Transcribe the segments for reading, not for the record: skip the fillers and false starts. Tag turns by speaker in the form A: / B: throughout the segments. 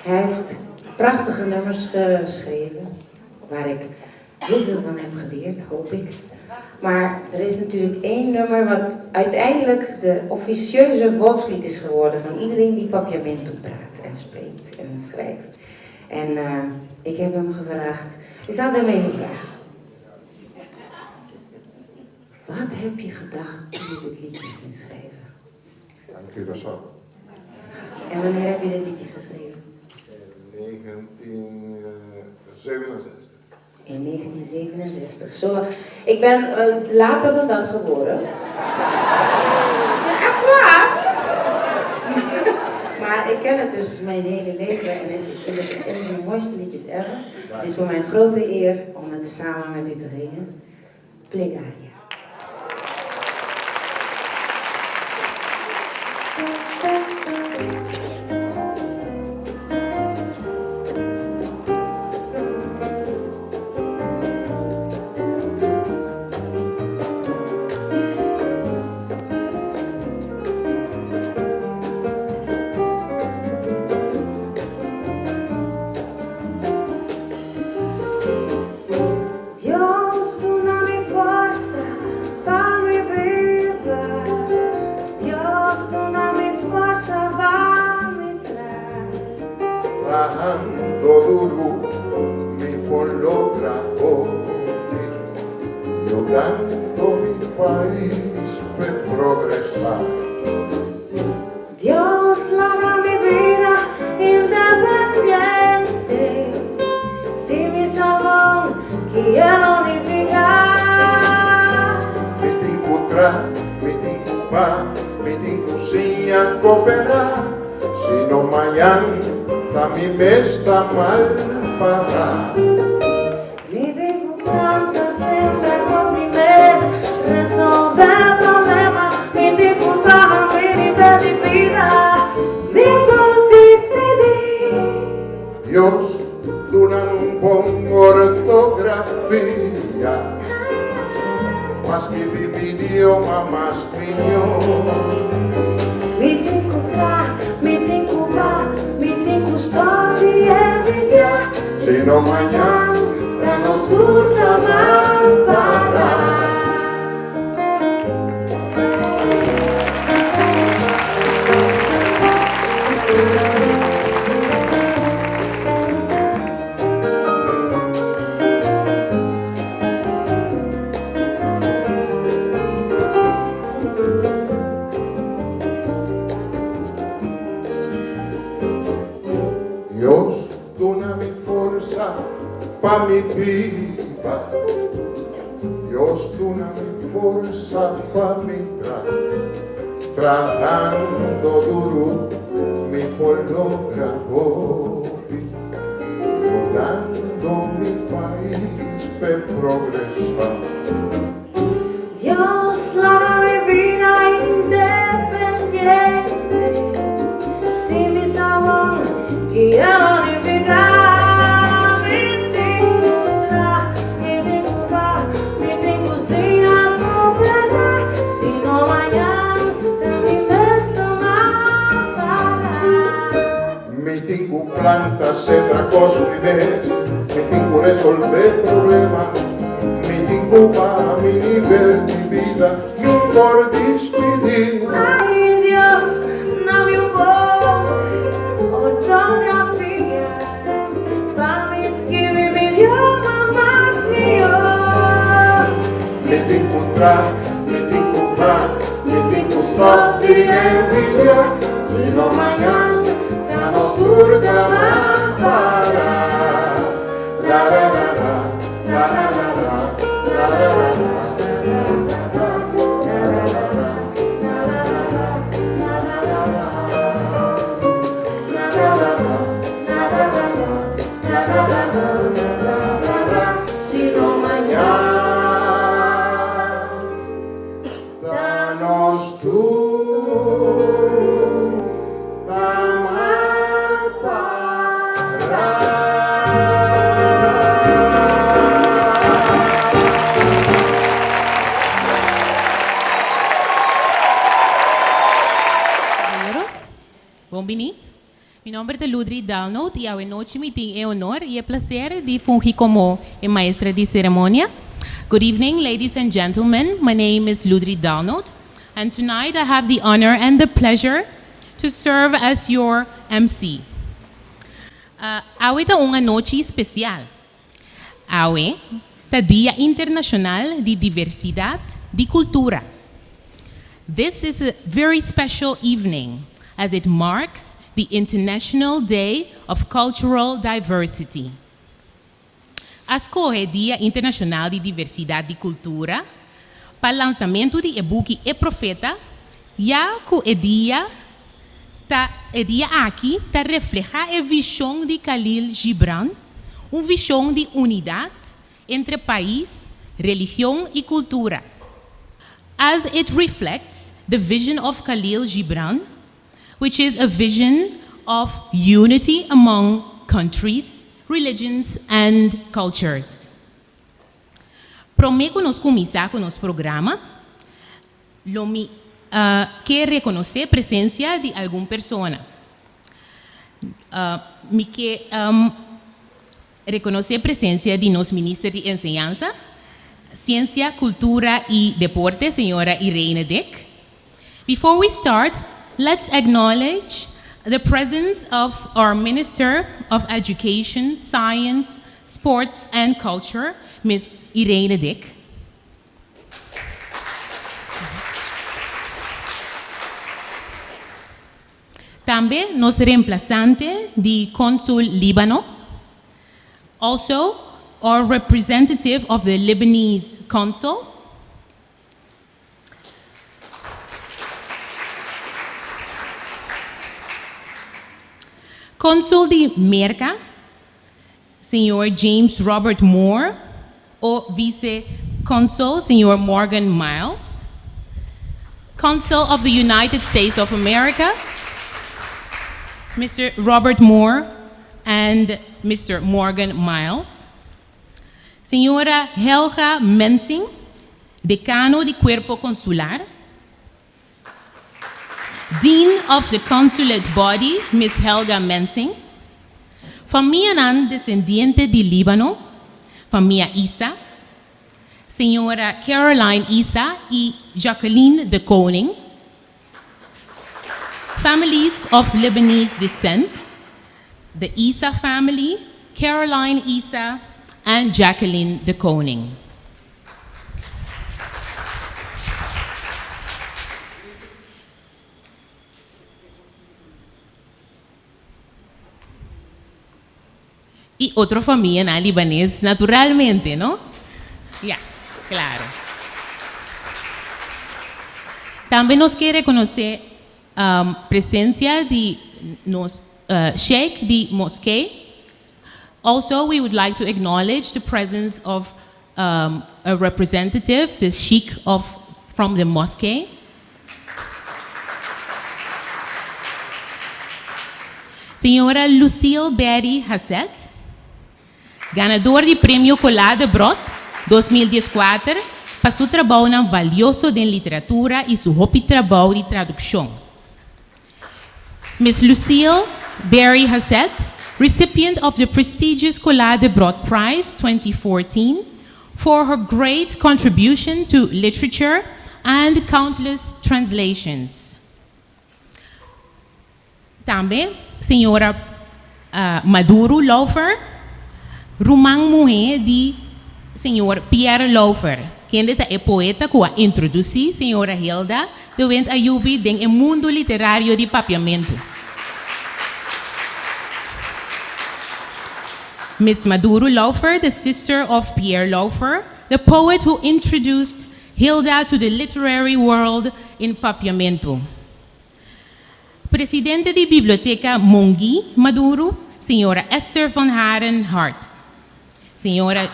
A: Hij heeft prachtige nummers geschreven, waar ik heel veel van heb geleerd, hoop ik. Maar er is natuurlijk één nummer wat uiteindelijk de officieuze volkslied is geworden van iedereen die Papiamento praat en spreekt en schrijft. En ik heb hem gevraagd, ik zal hem even vragen. Wat heb je gedacht toen je dit liedje ging schrijven?
B: Aan Curaçao.
A: En wanneer heb je dit liedje geschreven?
B: In 1967.
A: In 1967. Zo, ik ben later dan dat geboren. Ja, echt waar? Maar ik ken het dus mijn hele leven en ik vind het een van de mooiste liedjes ever. Het is voor mij een grote eer om het samen met u te zingen. Plegaria.
B: Trabajando duro, mi pueblo trabaja, ayudando mi país a progresar.
C: Dios la da mi vida independiente, sin mi sabor quiero unificar.
B: Mi tinco tra, mi tinco pa, mi tinco sin a cooperar, si no mañana mi está mal para.
C: Mi digo plantas sembramos mi mes, resolver problemas, mi digo baja mi nivel de vida, mi despedir.
B: Dios, dona un buen ortografía, más que mi idioma más mío.
C: Mi digo tra, mi digo ba, mi digo stop y envidia.
B: Si no mañana nos turca mal para. Dios, dona mi fuerza pa mi vida. Dios, dona mi fuerza pa mi trabajando duro, mi pueblo grabó, ayudando mi país a progresar.
C: Dios la da mi vida independiente, sin mi sabor quiero unificar. Mi digo tra, mi digo pa, mi digo sin cooperar, si no mañana también me está mal para.
B: Mi tingu planta sembra cosas mi vez, mi tingu resolver problemas, mi tingu va a mi nivel de vida, mi por despedir.
C: Ay Dios, dame un poco ortografía, para mí escribir mi idioma más mío.
B: Mi tingu tra, mi tingu pa, mi tingu stop y envidia, si no mañana nos turca mal para. La la la la, la la la la, la la la la.
C: Si no
B: mañana danos tú mal para.
D: Compañeros, Bombini, Mi nombre es Ludri Dalnout y hoy noche me tiene el honor y el placer de fungir como maestra de ceremonia. Good evening, ladies and gentlemen. My name is Ludri Dalnout, and tonight I have the honor and the pleasure to serve as your MC. Hoy es una noche especial. Hoy es Día Internacional de Diversidad de Cultura. This is a very special evening as it marks the International Day of Cultural Diversity. Escolhe Dia Internacional de Diversidade de Cultura para o lançamento de e-book E Profeta, já que o dia aqui refleja a visão de Khalil Gibran, uma visão de unidade entre país, religião e cultura. As it reflects the vision of Khalil Gibran, which is a vision of unity among countries, religions, and cultures. Prometo nos começar com o nosso programa. Quero reconhecer a presença de alguma pessoa. Me quero reconhecer a presença de nosso ministro de Enseñanza, Ciência, Cultura e Deporte, senhora Irene Dick. Before we start, let's acknowledge the presence of our Minister of Education, Science, Sports and Culture, Ms. Irene Dick. Também nosso reemplazante de Consul Líbano. Also, our representative of the Lebanese Consul. Consul de Merca, Senhor James Robert Moore, o Vice-Consul, Senhor Morgan Miles. Consul of the United States of America, Mr. Robert Moore and Mr. Morgan Miles. Senhora Helga Mensing, Decano de Cuerpo Consular. Dean of the Consulate Body, Ms. Helga Mensing. Familia descendiente de Líbano, familia Isa. Senhora Caroline Isa y Jacqueline de Koning. Families of Lebanese descent, the Isa family, Caroline Isa and Jacqueline de Koning. Y otra familia libanés, naturalmente, ¿no? Ya, claro. También nos quiere conocer presencia de nos Sheikh de Mosque. Also, we would like to acknowledge the presence of a representative, the Sheikh from the mosque. Senhora Lucille Berry Hassett, ganador de Prêmio Colada Brot 2014, para seu trabalho valioso em literatura e seu rápido trabalho de tradução. Ms. Lucille Berry Hassett, recipient of the prestigious Colade Brot Prize 2014 for her great contribution to literature and countless translations. Também, senhora Maduro Laufer, Rumang Muhe de senhor Pierre Laufer, quem é poeta que a introduzi, senhora Hilda, durante a Yubi em mundo literário de papiamento. Miss Maduro Laufer, the sister of Pierre Laufer, the poet who introduced Hilda to the literary world in papiamento. Presidente de Biblioteca Mongi Maduro, senhora Esther von Haren Hart. Senhora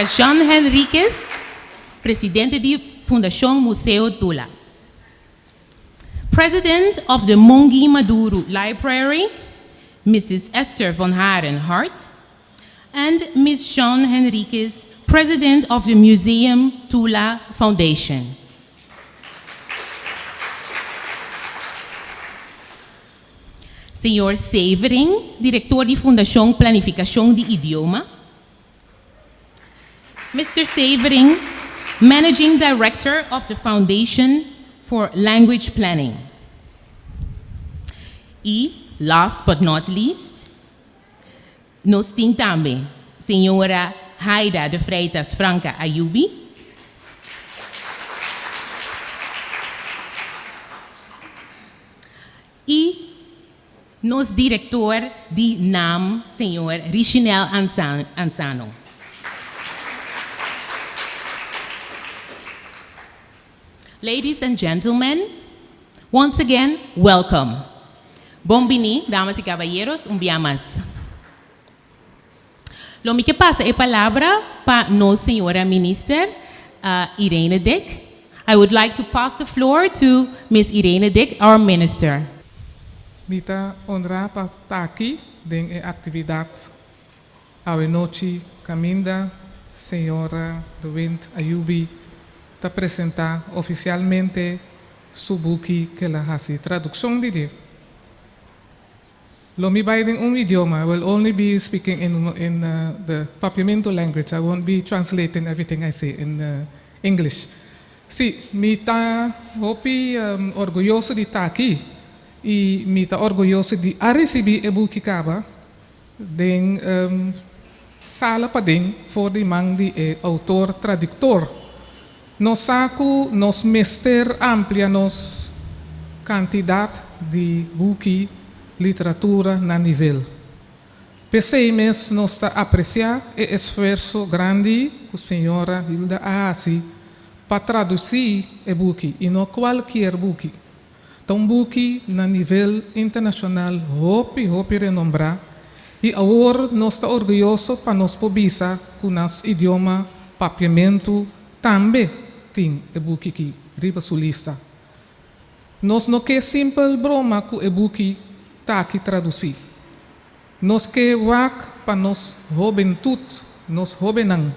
D: Jean Henriquez, presidente de Fundação Museu Tula. President of the Mongi Maduro Library, Mrs. Esther von Haren Hart, and Ms. Jean Henriquez, president of the Museum Tula Foundation. Senhor Severing, diretor de Fundação Planificação de Idioma. Mr. Severing, Managing Director of the Foundation for Language Planning. E, last but not least, nós temos também Senhora Haida de Freitas Franca Ayubi, e nosso diretor de NAM, Senhor Richinel Ansano. Ladies and gentlemen, once again, welcome. Bombini, damas y caballeros, un día más. Lo que pasa es palabra para nos, señora minister Irene Dick. I would like to pass the floor to Miss Irene Dick, our minister.
E: Mita honra para estar aqui em atividade a noite caminda senhora do Wind Ayubi para apresentar oficialmente su buki que ela faz tradução de dia. Lo mi by in idioma, I will only be speaking in the Papiamento language. I won't be translating everything I say in English. Sim, mi tá hopi orgulhoso de estar aqui e mi tá orgulhoso de receber o buki caba den sala para den voor de man de autor tradutor. Nos saco, nos mester amplia nos quantidade de buki literatura na nível. Percebemos nós está apreciar o esforço grande que a senhora Hilda Ahasi para traduzir o book e não qualquer book. Então, book na nível internacional, hope renombrar e agora nós está orgulhoso para nós pobisa que o nosso idioma papiamento também tem o book aqui, riba sua lista. Nós não quer simples broma com o book está aqui traduzir. Nós que wak para nós juventude, nós jovenang,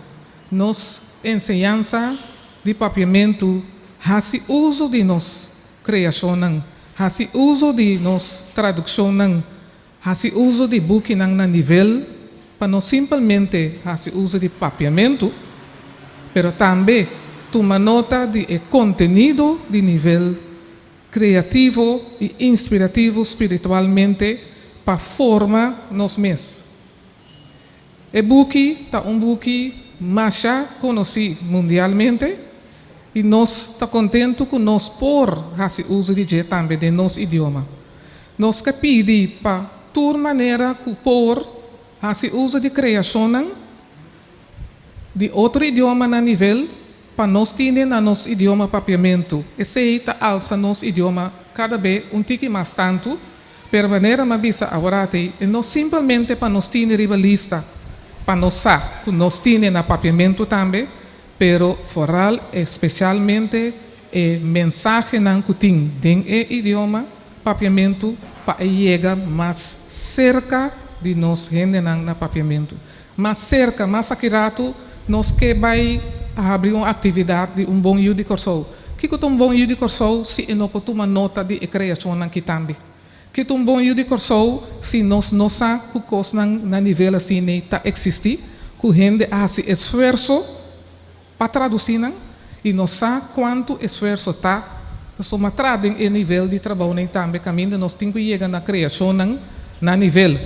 E: nós ensinança de papiamento, hasi uso de nós criação, hasi uso de nós tradução, hasi uso de book na nível, para nós simplesmente hasi uso de papiamento, pero também toma nota de conteúdo de nível criativo e inspirativo espiritualmente para formar nos mesmos. O book é book mais conhecido mundialmente e nós está contente com nós por fazer uso de também de nosso idioma. Nós que pedimos para toda maneira que por fazer uso de criação de outro idioma na nível para nós termos no nosso idioma papiamento. Esse está alça nosso idioma cada vez tique mais tanto, per maneira mabisa agora e não simplesmente para nós termos rivalista, para nós saber que nós temos na papiamento também, pero foral especialmente mensagem não que tem dentro do idioma papiamento para chegar mais cerca de nós gente na papiamento, mais cerca, mais accurato, nós que vai abrir uma atividade de bom uso de corso. Que é bom uso de corso se não pode tomar nota de criação aqui também. Que é bom uso de corso se nós não sabemos que coisa na nível assim está existir, que a gente faz esforço para traduzir e não sabe quanto esforço está. Nós somos traduzindo em nível de trabalho também, caminho nós temos que chegar na criação na nível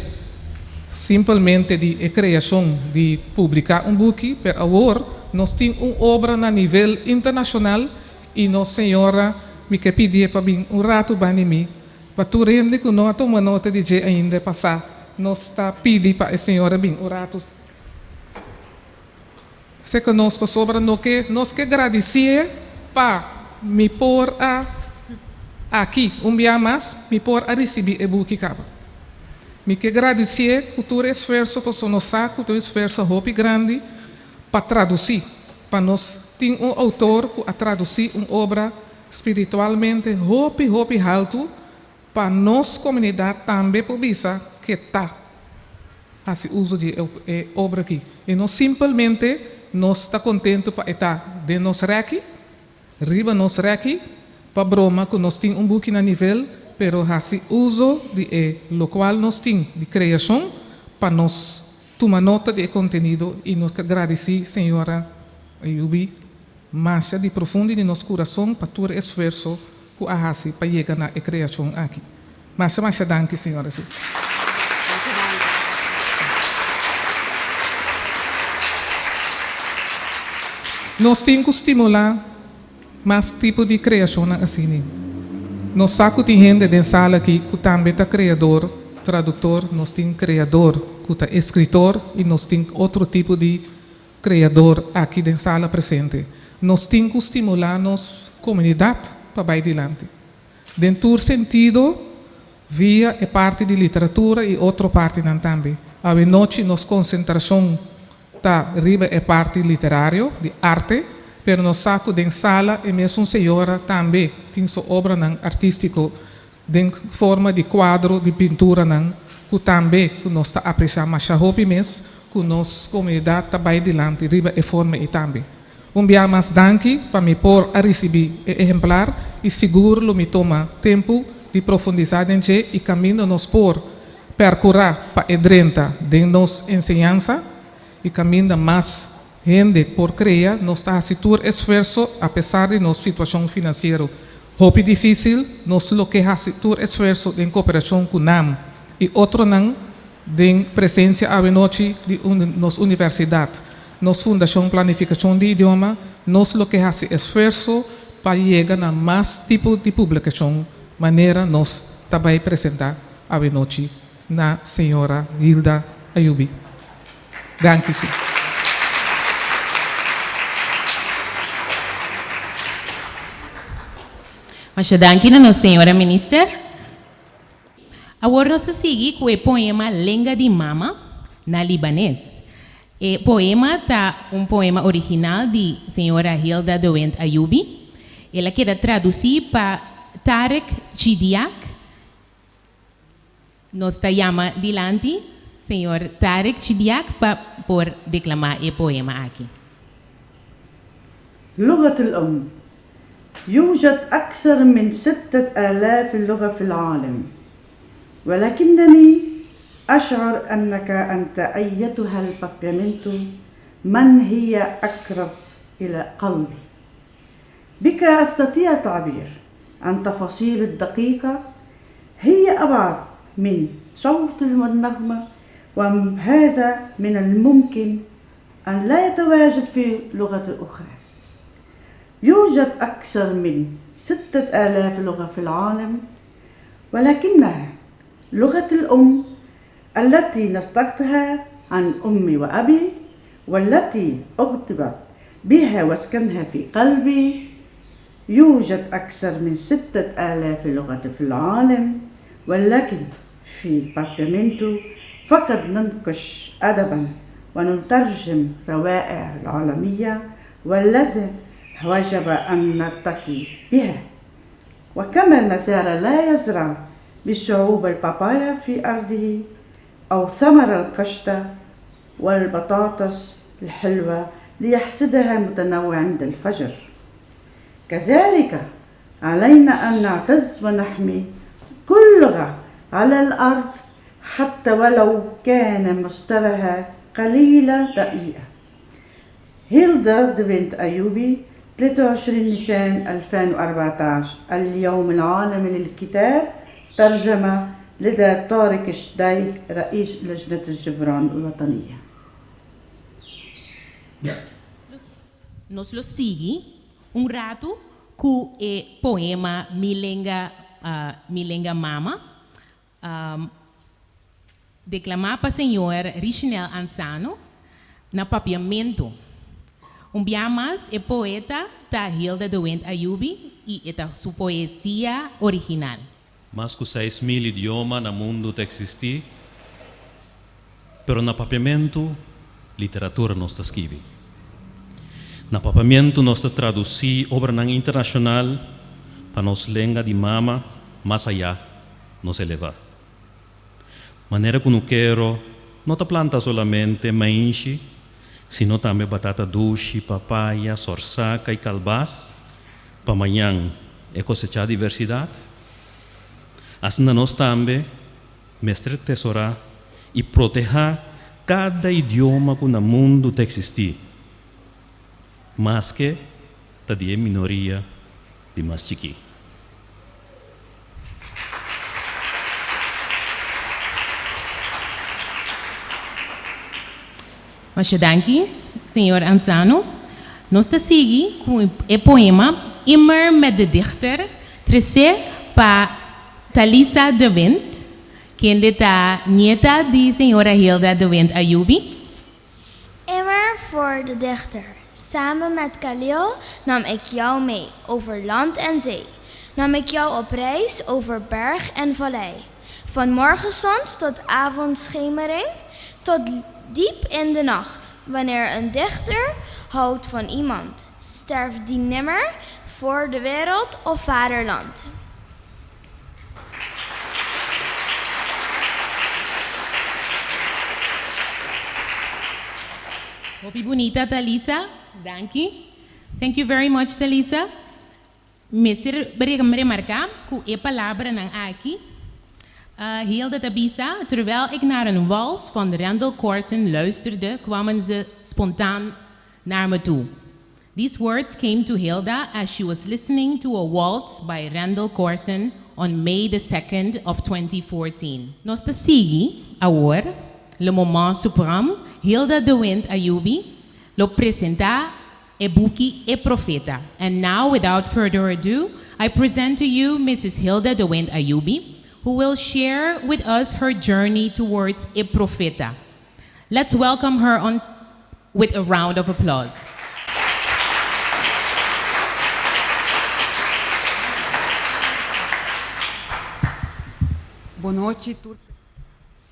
E: simplesmente de criação de publicar book, pero agora nós temos uma obra na nível internacional e nossa senhora me quer pedir para vir rato para mim, para tu rende que não toma nota de dia ainda passar. Nós está pedindo para a senhora vir ratos. Se que nós sobre nós que agradecer para me pôr aqui dia mais, me pôr a receber o book caba. Me que agradecer por todo esforço para nós saco, todo esforço roupa grande para traduzir, para nós ter autor que traduzir uma obra espiritualmente roupa alto para nossa comunidade também por bisa que está a se uso de obra aqui. E nós simplesmente nós está contente para estar de nós aqui, riba nós aqui, para broma que nós temos book na nível pero hace uso de lo cual nos tiene de creación para nos tomar nota de contenido y nos agradecer, Senhora Ayubi, mais de profundo de nosso coração para todo esforço que a hace para chegar na criação aqui. Mais danke, Senhora. Nós temos que estimular mais tipo de criação assim. Nós saco de gente de sala aqui que também é criador, tradutor, nós temos criador, que é escritor e nós temos outro tipo de criador aqui de sala presente. Nós temos que estimular nossa comunidade para ir adiante. Dentro do sentido, via é parte de literatura e outra parte não também. A noite, nossa concentração está riba é parte literária, de arte, pero no saco de sala e mesmo senhora também tem sua obra artística de forma de quadro, de pintura, que também nós está apreciando mais hobby mesmo, que nossa comunidade está bem adiante, riba é forma e também. Dia mais danke para me pôr a receber exemplar e seguro me toma tempo de profundizar em e caminho nos por percorrer para edrenta de nossa ensinança e caminho mais gente por criar, nós está a situar esforço apesar de nossa situação financeira. Hobby difícil, nós lo que a situar esforço em cooperação com NAM e outro não de presença à noite de nossa universidade. Nossa Fundação Planificação de Idioma, nós lo que hace esforço para chegar a mais tipo de publicação, maneira nós também apresentar a noite na senhora Hilda Ayubi. Danke sim.
D: Mas danke na senhora minister. Agora nós seguimos com o poema Lenga de Mama, na libanês. O poema está poema original de senhora Hilda Dewent Ayubi. Ela quer traduzir para Tarek Chidiak. Nós está chama dilante, senhor Tarek Chidiak, para por declamar o poema aqui.
F: لغة الأم يوجد أكثر من 6000 لغة في العالم، ولكنني أشعر أنك أنت أيتها البابيامنتو من هي أقرب إلى قلبي. بك أستطيع التعبير عن تفاصيل الدقيقة هي أبعد من صوت والنغمة، وهذا من الممكن أن لا يتواجد في لغة أخرى. يوجد أكثر من 6000 لغة في العالم، ولكنها لغة الأم التي نستقتها عن أمي وأبي، والتي أغتبت بها واسكنها في قلبي. يوجد أكثر من 6000 لغة في العالم، ولكن في بابيامنتو فقط ننقش أدبا ونترجم روائع العالمية والذي وجب أن نرتقي بها. وكما المسار لا يزرع بشعوب البابايا في أرضه أو ثمر القشطة والبطاطس الحلوة ليحصدها متنوع عند الفجر، كذلك علينا أن نعتز ونحمي كل لغة على الأرض حتى ولو كان مستواها قليلة دقيقة. هيلدا دوينت أيوبي، 23 نيسان 2014، اليوم العالمي للكتاب، ترجمة لدى طارق شدايك رئيس لجنة الجبران الوطنية.
D: Nos lo sigue rato com o poema Milenga Mama, declamado para a senhora Richinel Ansano, na papiamento. Dia mais, o poeta da Hilda Dewent Ayubi e sua poesia original.
G: Mais que 6.000 idiomas no mundo existem, pero na papiamento, literatura não está escrita. Na papiamento, nós traduzimos obra internacional para nos língua de mama, mais allá, nos elevar. Maneira que não quero, não te planta solamente maíz, sino também batata doce, papaya, sorsaca e calbaz, para amanhã é cosechar diversidade. Assim nós também, mestre tesourar e proteger cada idioma que no mundo existe, mas que está de minoria de mais chiqui.
D: Mas danke, senhor Anzano. Nós te seguimos com o poema Immer met de dichter, trece para Thalisa de Wind, que é a nieta de senhora Hilda de Wind Ayubi.
H: Immer voor de dichter. Samen met Khalil nam ik jou mee over land en zee. Nam ik jou op reis over berg en vallei. Van morgenzon tot avondschemering, tot diep in de nacht. Wanneer een dichter houdt van iemand, sterft die nimmer voor de wereld of vaderland.
D: Hopi bonita, Thalisa. Thank you very much, Thalisa. Mister remarcar que e palavra não aqui. Heel de Tabisa, terwijl ik naar een wals van Randall Corson luisterde, kwamen ze spontaan naar me toe. These words came to Hilda as she was listening to a waltz by Randall Corson on May the 2nd of 2014. Nos te sigue, agora, le moment suprême, Hilda de Wind Ayubi, lo presenta e buki e profeta. And now, without further ado, I present to you Mrs. Hilda de Wind Ayubi, who will share with us her journey towards a profeta. Let's welcome her on with a round of applause.
I: Boa noite, tudo.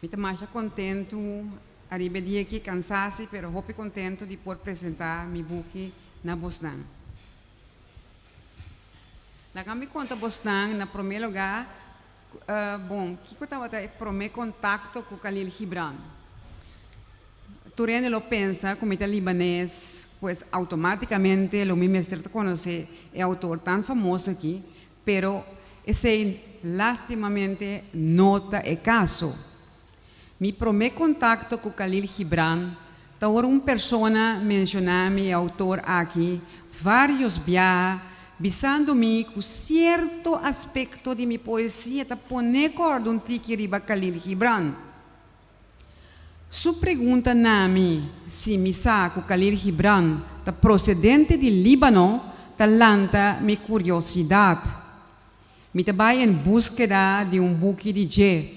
I: Estou mais contento, arriba dia que cansasse, pero hope contento de poder apresentar meu book na Boston. Na kami conta Boston, na primeiro lugar, bom, que eu estava o primeiro contato com Khalil Gibran. Turene lo pensa, como é libanês, pues automaticamente lo mismo es conocer el autor tan famoso aquí, pero ese lastimamente nota el caso. Mi primer contacto con Khalil Gibran, ahora una persona mencionó mi autor aquí, varios viajes, avisándome que cierto aspecto de mi poesía está pone cordón que riba Khalil Gibran. Su pregunta a mí si mi saco Khalil Gibran está procedente de Líbano, talanta mi curiosidad. Me trabalho em búsqueda de um buque de G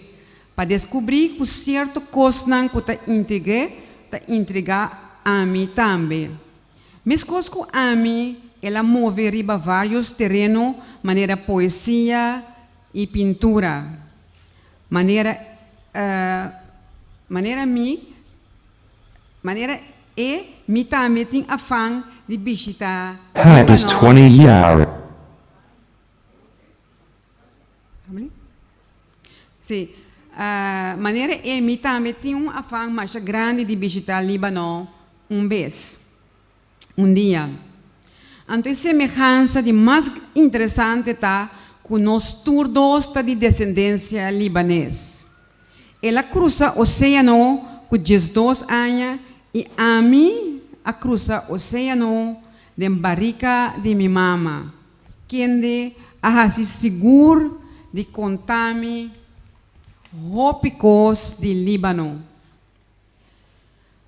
I: para descobrir que certo coisa que está entregar a mim também. Mas coisas que a mim ela move riba vários terrenos, maneira poesia e pintura, maneira me também tem afã de visitar.
J: It is 20 years.
I: Sim, maneira me também tem afã mais grande de visitar Líbano vez, dia. Então, a semelhança de mais interessante está que nós todos está de descendência libanesa. Ela cruza o oceano com 12 anos e a mim a cruza o oceano de barriga de minha mama, que a se seguro de contar-me rópicos de Líbano.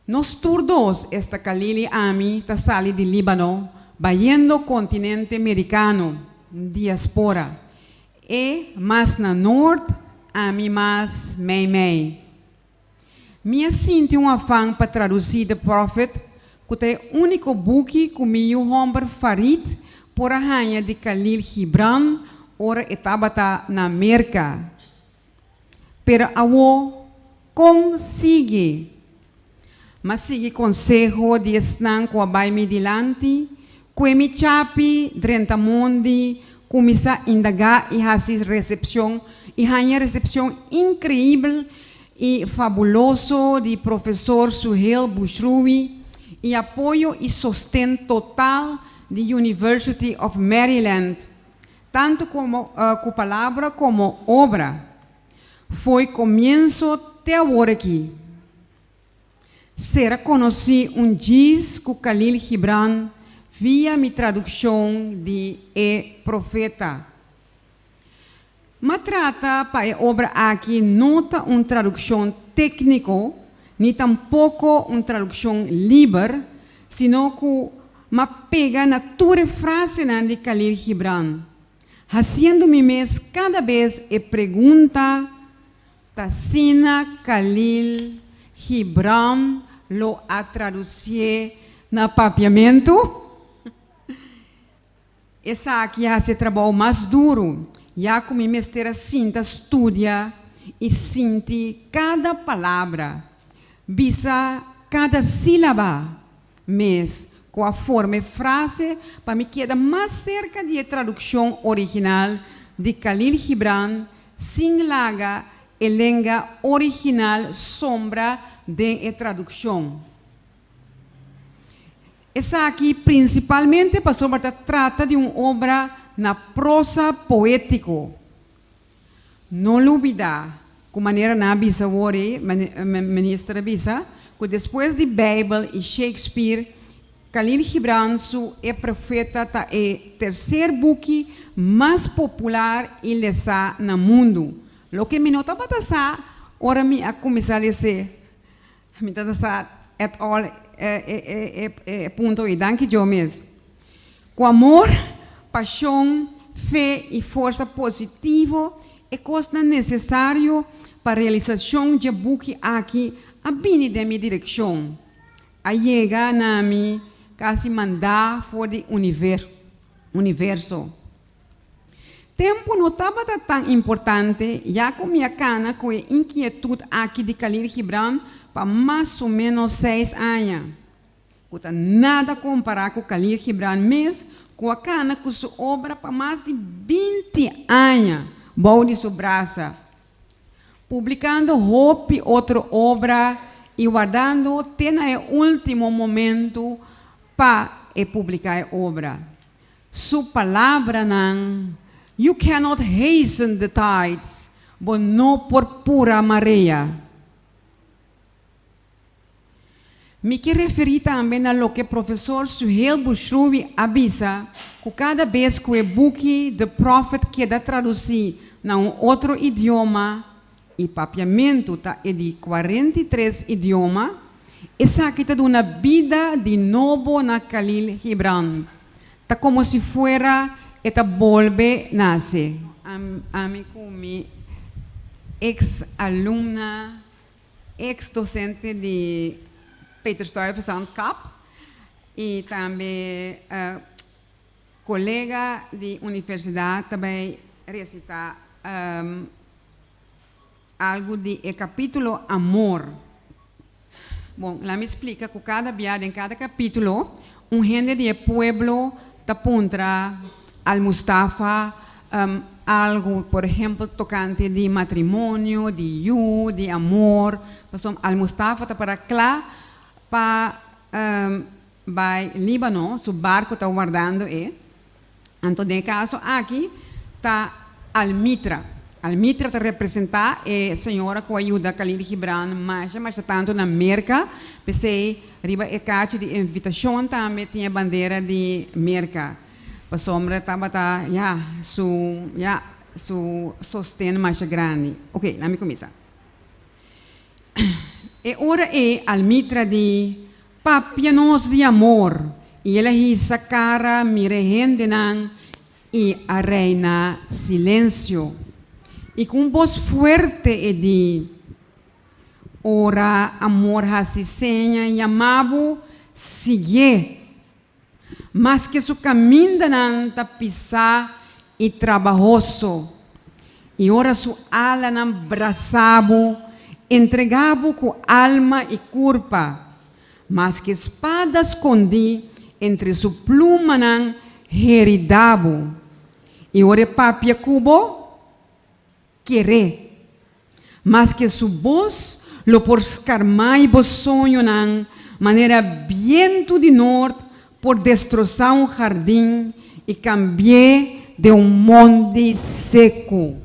I: Nós todos, esta Khalil Ami, está sali de Líbano, vayendo continente americano, diaspora, e mais na norte, Ami mais mei. Minha sinto afã para traduzir The Prophet, que é o único buque que meu homem Farid por a rainha de Khalil Gibran, ora etabata na América. Pero awo consigue. Mas sigue consejo de estar com a baime dilante, que me chapi 30 mundi, começa a indagar e fazer recepção, e a recepção incrível e fabuloso de professor Suhail Bushroui, e apoio e sustento total de University of Maryland. tanto como com palavra como obra. Foi começo até agora aqui. Será conhecido diz que Khalil Gibran via minha tradução de E Profeta. Mas trata para a obra aqui não uma tradução técnica, nem tampouco uma tradução livre, sino que ma pega na tua frase de Khalil Gibran, fazendo-me mesmo cada vez a pergunta, Tassina Khalil Gibran lo a traduzir na papiamento? Essa aqui é o trabalho mais duro, já que me mestre sinta estudia e sente cada palavra, visa cada sílaba, mas com a forma e frase para me quedar mais cerca da tradução original de Khalil Gibran, sem laga e língua original sombra de tradução. Essa aqui principalmente para trata de uma obra na prosa poético. Não olvida, com maneira na bisa ministra bisa, que depois de Bíblia e Shakespeare, Khalil Gibran é profeta tá é terceiro book mais popular e lesa no mundo. Lo que me nota para passar, ora me a começar a dizer, me tá passar at all ponto e danke eu mesmo. Com amor, paixão, fé e força positiva é coisa necessário para a realização de book aqui a bem de minha direção. A chega na mim quase mandar fora do universo. Tempo não estava tão importante, já com minha cana com a inquietude aqui de Khalil Gibran para mais ou menos 6 anos. Não nada comparar com Khalil Gibran, mas com a cana com sua obra para mais de 20 anos, bom de sua braça. Publicando outra obra e guardando até no último momento para publicar a obra. Sua palavra não, you cannot hasten the tides, but não por pura maré. Me quero referir também a lo que o professor Suhail Bushrubi avisa, que cada vez que o book The Prophet queda traduzido em outro idioma, e papiamento é de 43 idiomas, essa aqui está uma vida de novo na Khalil Gibran. Está como se fuera esta volve nasce. A mim como ex-alumna, ex-docente de Peter Stuyvesant Cap e também colega de universidade também recita algo de capítulo amor. Bom, lá me explica que cada viagem, em cada capítulo, gente de pueblo aponta al Mustafa algo, por exemplo, tocante de matrimônio, de amor. Al Mustafa está para lá, para Líbano, seu barco está guardando. Então, no caso, aqui está Almitra. Almitra está representar a senhora que ajuda Khalil Gibran, mas tanto na Merca, pensei, riba a caixa de invitação também tinha bandeira de Merca. A sombra estava su sostén mais grande. Ok, lá me começa. E ora Almitra de papianos de amor, e ela essa cara mirehende e a reina silêncio. E com voz forte de ora amor se senha e amabo sigue, mas que su caminho nanta pisar e trabalhoso, e ora su ala nan braçabo, entregabo com alma e corpo, mas que espada escondi entre su pluma nan heridabo, e ora papia cubo querer, mas que su voz lo por escarmar e vos sonho nan maneira viento de norte por destroçar jardim e cambiar de monte seco.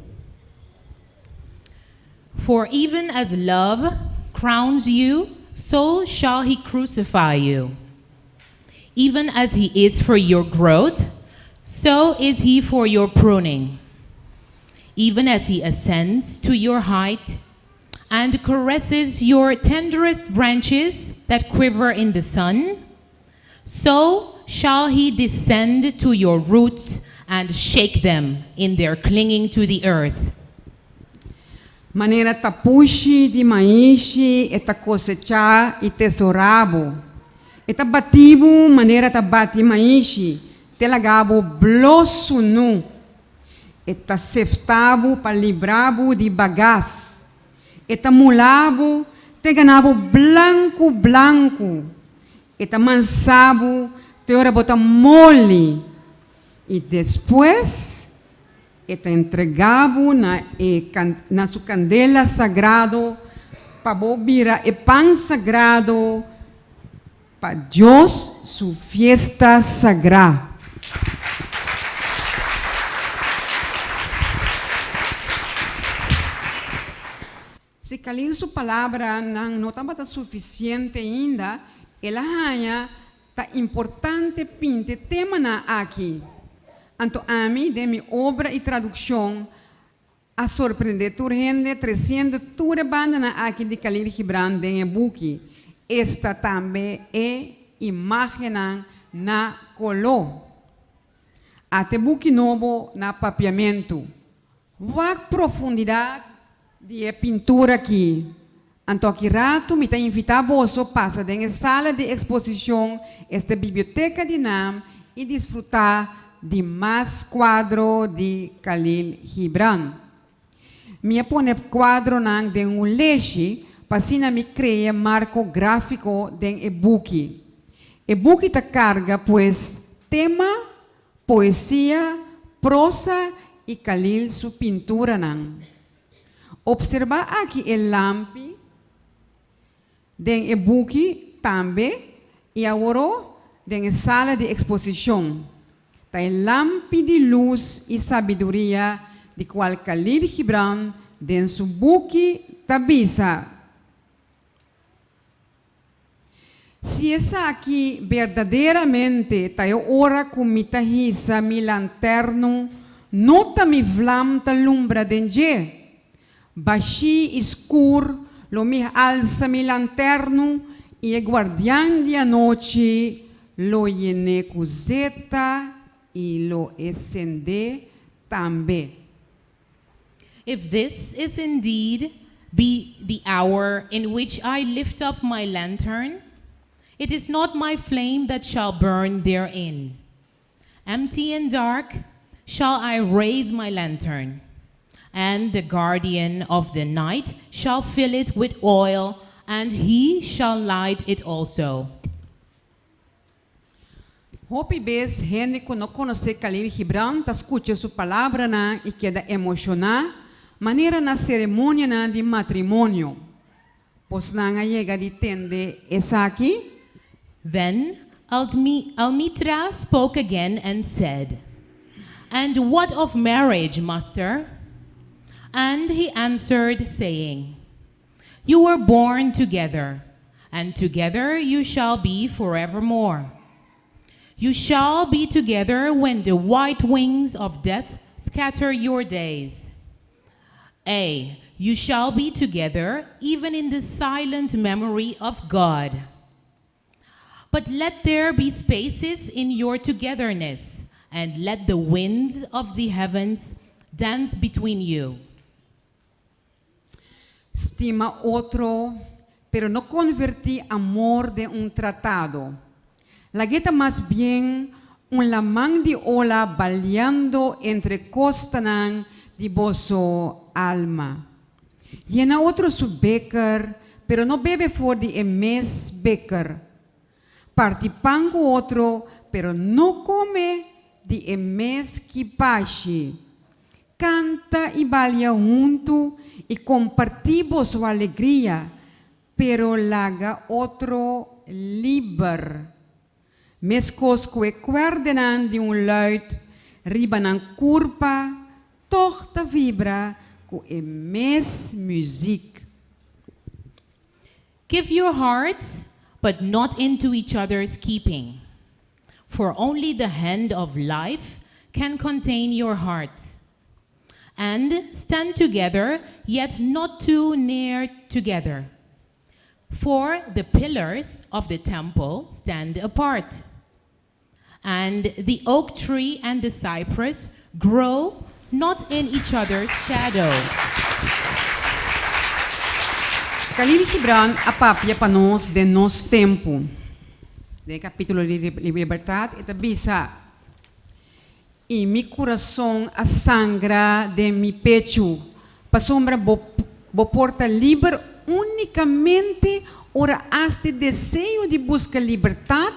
D: For even as love crowns you, so shall he crucify you. Even as he is for your growth, so is he for your pruning. Even as he ascends to your height and caresses your tenderest branches that quiver in the sun, so shall he descend to your roots and shake them in their clinging to the earth.
I: Manera tapushi di maishi eta cosecha e tesorabo. Eta batibu manera tabati maishi, telagabo blosso nu. Eta seftabo palibrabo di bagas. Eta mulabo teganabo blanco blanco. Eta mansabo teora bota mole. E depois eta entregabo na su candela sagrado para bobira e pan sagrado para Dios su fiesta sagrada. Se calin su palavra não está suficiente ainda, ela hanya tá importante pinte tema na aqui. Anto a mim, de minha obra e tradução, a surpreender turrende 300 ture banda na aqui de Khalil Gibran de buki. Esta também é imagem na colo. Até buki novo na papiamento. Wak profundidade de pintura aqui. Anto aqui rato me tem invitado a passar na sala de exposição, esta biblioteca de Nam e desfrutar de mais quadro de Khalil Gibran. Me pone quadro de leche para me criar marco gráfico de e-book. E-book ta carga pues tema, poesia, prosa e Khalil su pintura Observa aqui o lampi de e-book também e agora de sala de exposição. Tá lampi de luz e sabedoria de qual Khalil Gibran den su buki tabisa. Se essa aqui verdadeiramente tá ora com mi tahisa mi lanterno, nota mi vlam ta lumbra denje. Baixi escuro, lo mi alza mi lanterno e o guardião de a noite lo llene cuzeta y lo escende también.
D: If this is indeed be the hour in which I lift up my lantern, it is not my flame that shall burn therein. Empty and dark shall I raise my lantern, and the guardian of the night shall fill it with oil, and he shall light it also.
I: Hope vez gente que não conhece Khalil Gibran, tá escuta sua palavra e queda emocionar, maneira na cerimônia de matrimônio. Pois não chega de tende essa aqui.
D: Then Almitra spoke again and said, "And what of marriage, master?" And he answered, saying, "You were born together, and together you shall be forevermore. You shall be together when the white wings of death scatter your days. You shall be together even in the silent memory of God. But let there be spaces in your togetherness, and let the winds of the heavens dance between you."
I: Estima otro, pero no convertí amor de un tratado. La gueta más bien un lamán de ola baleando entre costanan de vosso alma. Llena otro su beker, pero no bebe for de emes beker. Partipango otro, pero no come de emes kipashi. Canta y baila junto y compartimos su alegría, pero laga otro liber. Meskos que cuerdenan de un luid, ribanan curpa, toch ta vibra, ku e mes muziek.
D: Give your hearts, but not into each other's keeping. For only the hand of life can contain your hearts. And stand together, yet not too near together. For the pillars of the temple stand apart. And the oak tree and the cypress grow not in each other's shadow.
I: Kalili Gibran apapya panos de nos tempo. De capítulo de libertad, ita bisa. Y mi corazón asangra de mi pecho. Pasombra bo porta liber unicamente ora este deseo de buscar libertad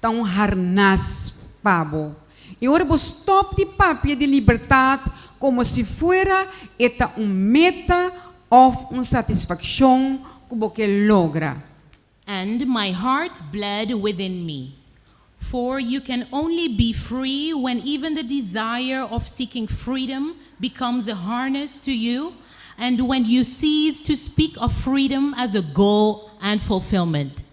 I: tão harnas pabo. E ora bo stop de papia de libertad como se fuera esta meta of satisfaction como que logra.
D: And my heart bled within me. For you can only be free when even the desire of seeking freedom becomes a harness to you, and when you cease to speak of freedom as a goal and fulfillment.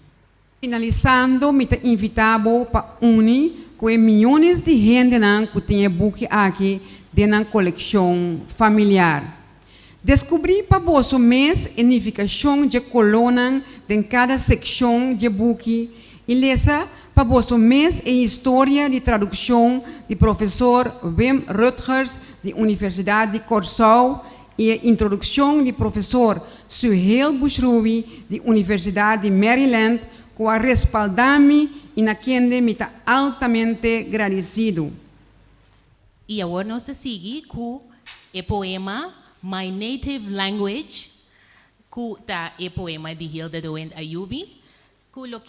I: Finalizando, me invitavo para unir com milhões de gente que tem book aqui de coleção familiar. Descobri para você mês a unificação de coluna em cada secção de book e lesa para você mês a história de tradução de professor Wim Rutgers da Universidade de Curaçao e a introdução de professor Suhail Bushrowi da Universidade de Maryland com a respaldame e na quem me está altamente agradecido.
D: E agora nós seguimos com o poema My Native Language, com o poema de Hilda Doente Ayubi, com o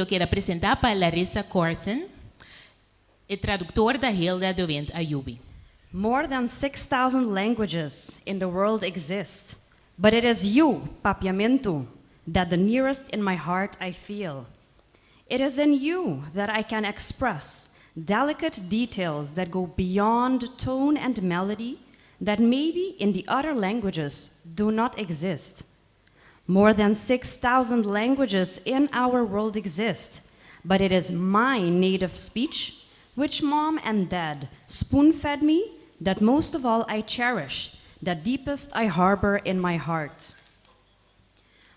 D: que apresentar para Larissa Corson, o tradutor da Hilda Doente Ayubi.
K: More than 6,000 languages in the world exist, but it is you, Papiamento, that the nearest in my heart I feel. It is in you that I can express delicate details that go beyond tone and melody that maybe in the other languages do not exist. More than 6,000 languages in our world exist, but it is my native speech, which mom and dad spoon-fed me, that most of all I cherish, that deepest I harbor in my heart.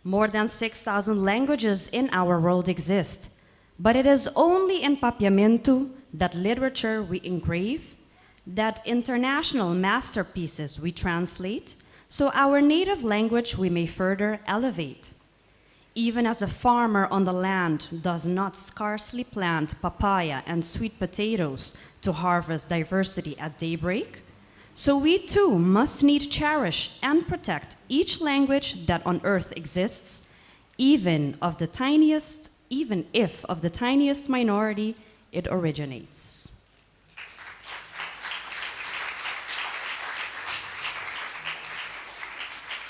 K: More than 6,000 languages in our world exist, but it is only in Papiamento that literature we engrave, that international masterpieces we translate, so our native language we may further elevate. Even as a farmer on the land does not scarcely plant papaya and sweet potatoes to harvest diversity at daybreak, so we too must need cherish and protect each language that on earth exists, even if of the tiniest minority it originates.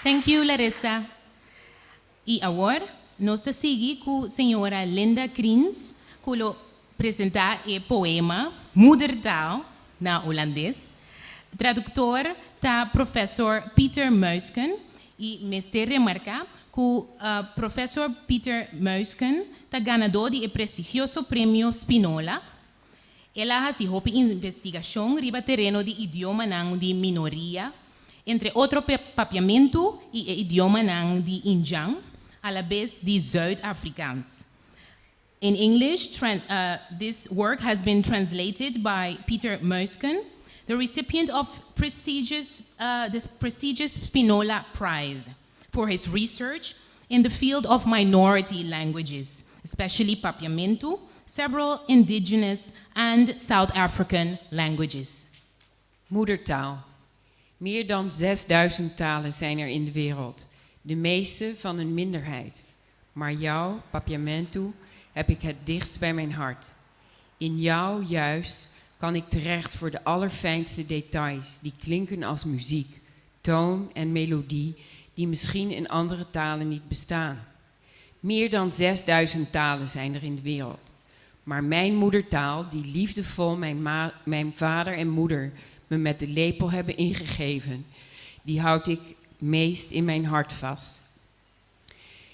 D: Thank you, Larissa. E agora, nós seguimos com a senhora Linda Krins, que vai apresentar o poema Moedertaal, na holandês. Tradutor está professor Pieter Muisken, e mestre remarcar que o professor Pieter Muisken está ganador do prestigioso prêmio Spinola. Ela ha sido investigação riba terreno de idioma de minoria, entre outro papiamento e idioma de Injang, a la vez de Zuid-Afrikaans. In English, this work has been translated by Pieter Muisken, the recipient of this prestigious Spinola Prize for his research in the field of minority languages, especially Papiamento, several indigenous and South African languages.
L: Moedertaal. Meer dan 6000 talen zijn er in de wereld, de meeste van een minderheid. Maar jou, Papiamento, heb ik het dichtst bij mijn hart. In jou juist kan ik terecht voor de allerfijnste details die klinken als muziek, toon en melodie die misschien in andere talen niet bestaan. Meer dan 6000 talen zijn er in de wereld. Maar mijn moedertaal, die liefdevol mijn vader en moeder me met de lepel hebben ingegeven, die houd ik meest in mijn hart vast.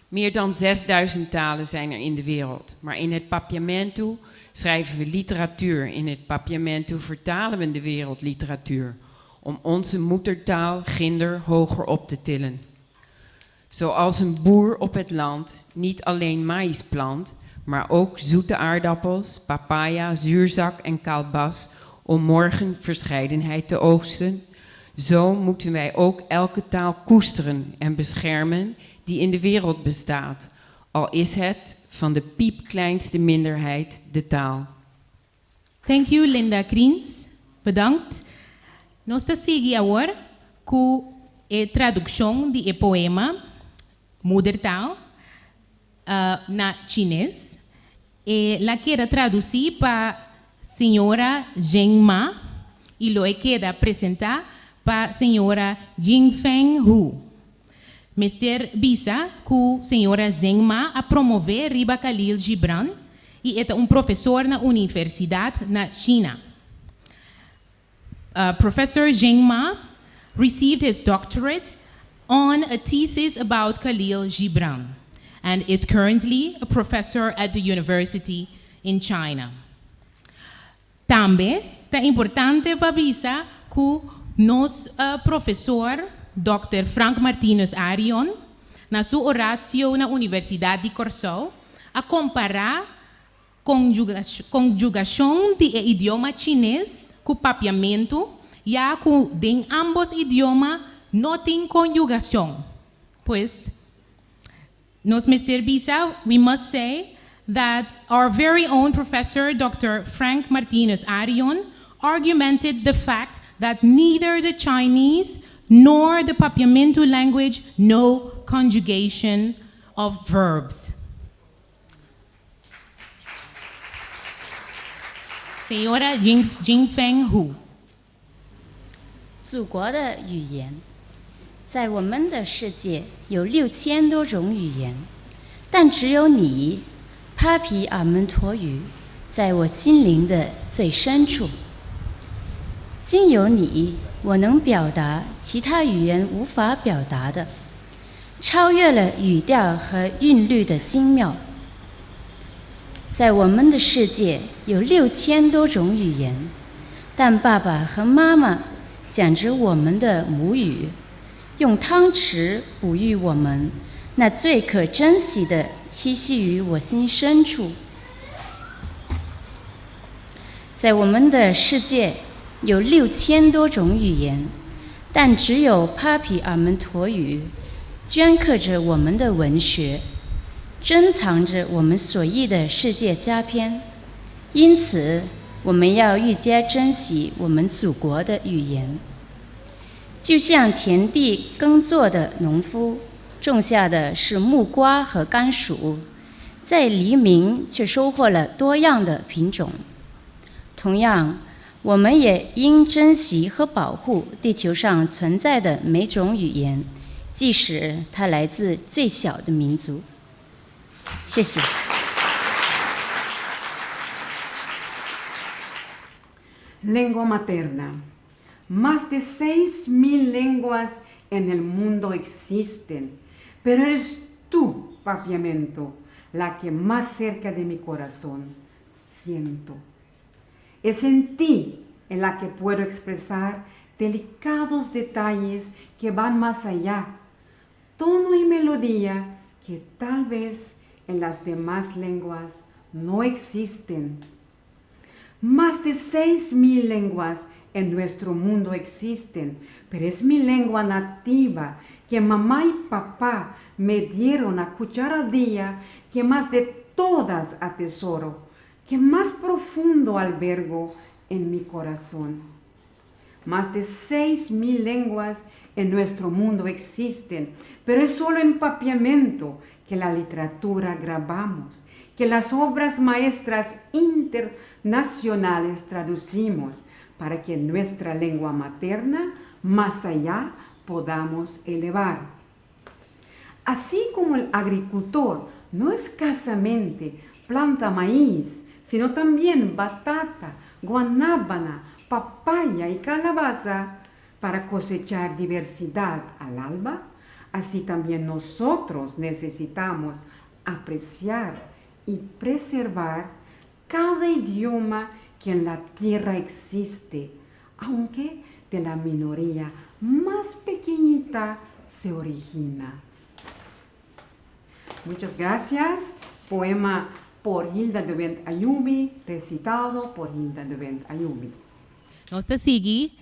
L: Meer dan 6000 talen zijn er in de wereld, maar in het Papiamento schrijven we literatuur. In het Papiamento vertalen we de wereldliteratuur om onze moedertaal ginder hoger op te tillen. Zoals een boer op het land niet alleen maïs plant, maar ook zoete aardappels, papaya, zuurzak en kalbas om morgen verscheidenheid te oogsten. Zo moeten wij ook elke taal koesteren en beschermen die in de wereld bestaat, al is het van de piepkleinste minderheid de taal.
D: Thank you, Linda Kriens. Bedankt. Nós seguimos agora com a tradução de poema Moedertaal na chinês. E la quero traduzir para a senhora Zheng Ma e lo quero apresentar para a senhora Yingfeng Hu. Mr. Bisa, com a senhora Zheng Ma, a promover Riba Khalil Gibran e é professor na universidade na China. Professor Zheng Ma received his doctorate on a thesis about Khalil Gibran and is currently a professor at the university in China. Também é importante para Bisa que nosso professor Dr. Frank Martinez Arion, na sua orácio na Universidade de Corsol, a comparar conjugação de idioma chinês com papiamento, já que em ambos idiomas não tem conjugação. Pois, nós, Mr. Bisa, we must say that our very own professor, Dr. Frank Martinez Arion, argumented the fact that neither the Chinese nor the Papiamento language know conjugation of verbs. Senhora Yingfeng Hu.
M: 祖国的语言，在我们的世界有6000多种语言，但只有你，帕皮阿门陀语，在我心灵的最深处。经由你，我能表达其他语言无法表达的，超越了语调和韵律的精妙。在我们的世界有6000多种语言，但爸爸和妈妈讲着我们的母语，用汤匙哺育我们，那最可珍惜的栖息于我心深处。在我们的世界有6000多种语言，但只有帕皮阿门陀语镌刻着我们的文学，珍藏着我们所译的世界佳篇。因此，我们要愈加珍惜我们祖国的语言。就像田地耕作的农夫，种下的是木瓜和甘薯，在黎明却收获了多样的品种。同样，我们也应珍惜和保护地球上存在的每种语言，即使它来自最小的民族。谢谢。
I: Lengua materna. Más de 6000 lenguas en el mundo existen, pero eres tú, Papiamento, la que más cerca de mi corazón siento. Es en ti en la que puedo expresar delicados detalles que van más allá, tono y melodía que tal vez en las demás lenguas no existen. Más de 6000 lenguas en nuestro mundo existen, pero es mi lengua nativa que mamá y papá me dieron a cucharadilla, que más de todas atesoro, que más profundo albergo en mi corazón. Más de 6000 lenguas en nuestro mundo existen, pero es solo en Papiamento que la literatura grabamos, que las obras maestras internacionales traducimos, para que nuestra lengua materna más allá podamos elevar. Así como el agricultor no escasamente planta maíz, sino también batata, guanábana, papaya y calabaza para cosechar diversidad al alba. Así también nosotros necesitamos apreciar y preservar cada idioma que en la tierra existe, aunque de la minoría más pequeñita se origina. Muchas gracias. Poema por Hilda de Bent Ayubi, recitado por Hilda de Bent Ayubi.
D: Nós está seguindo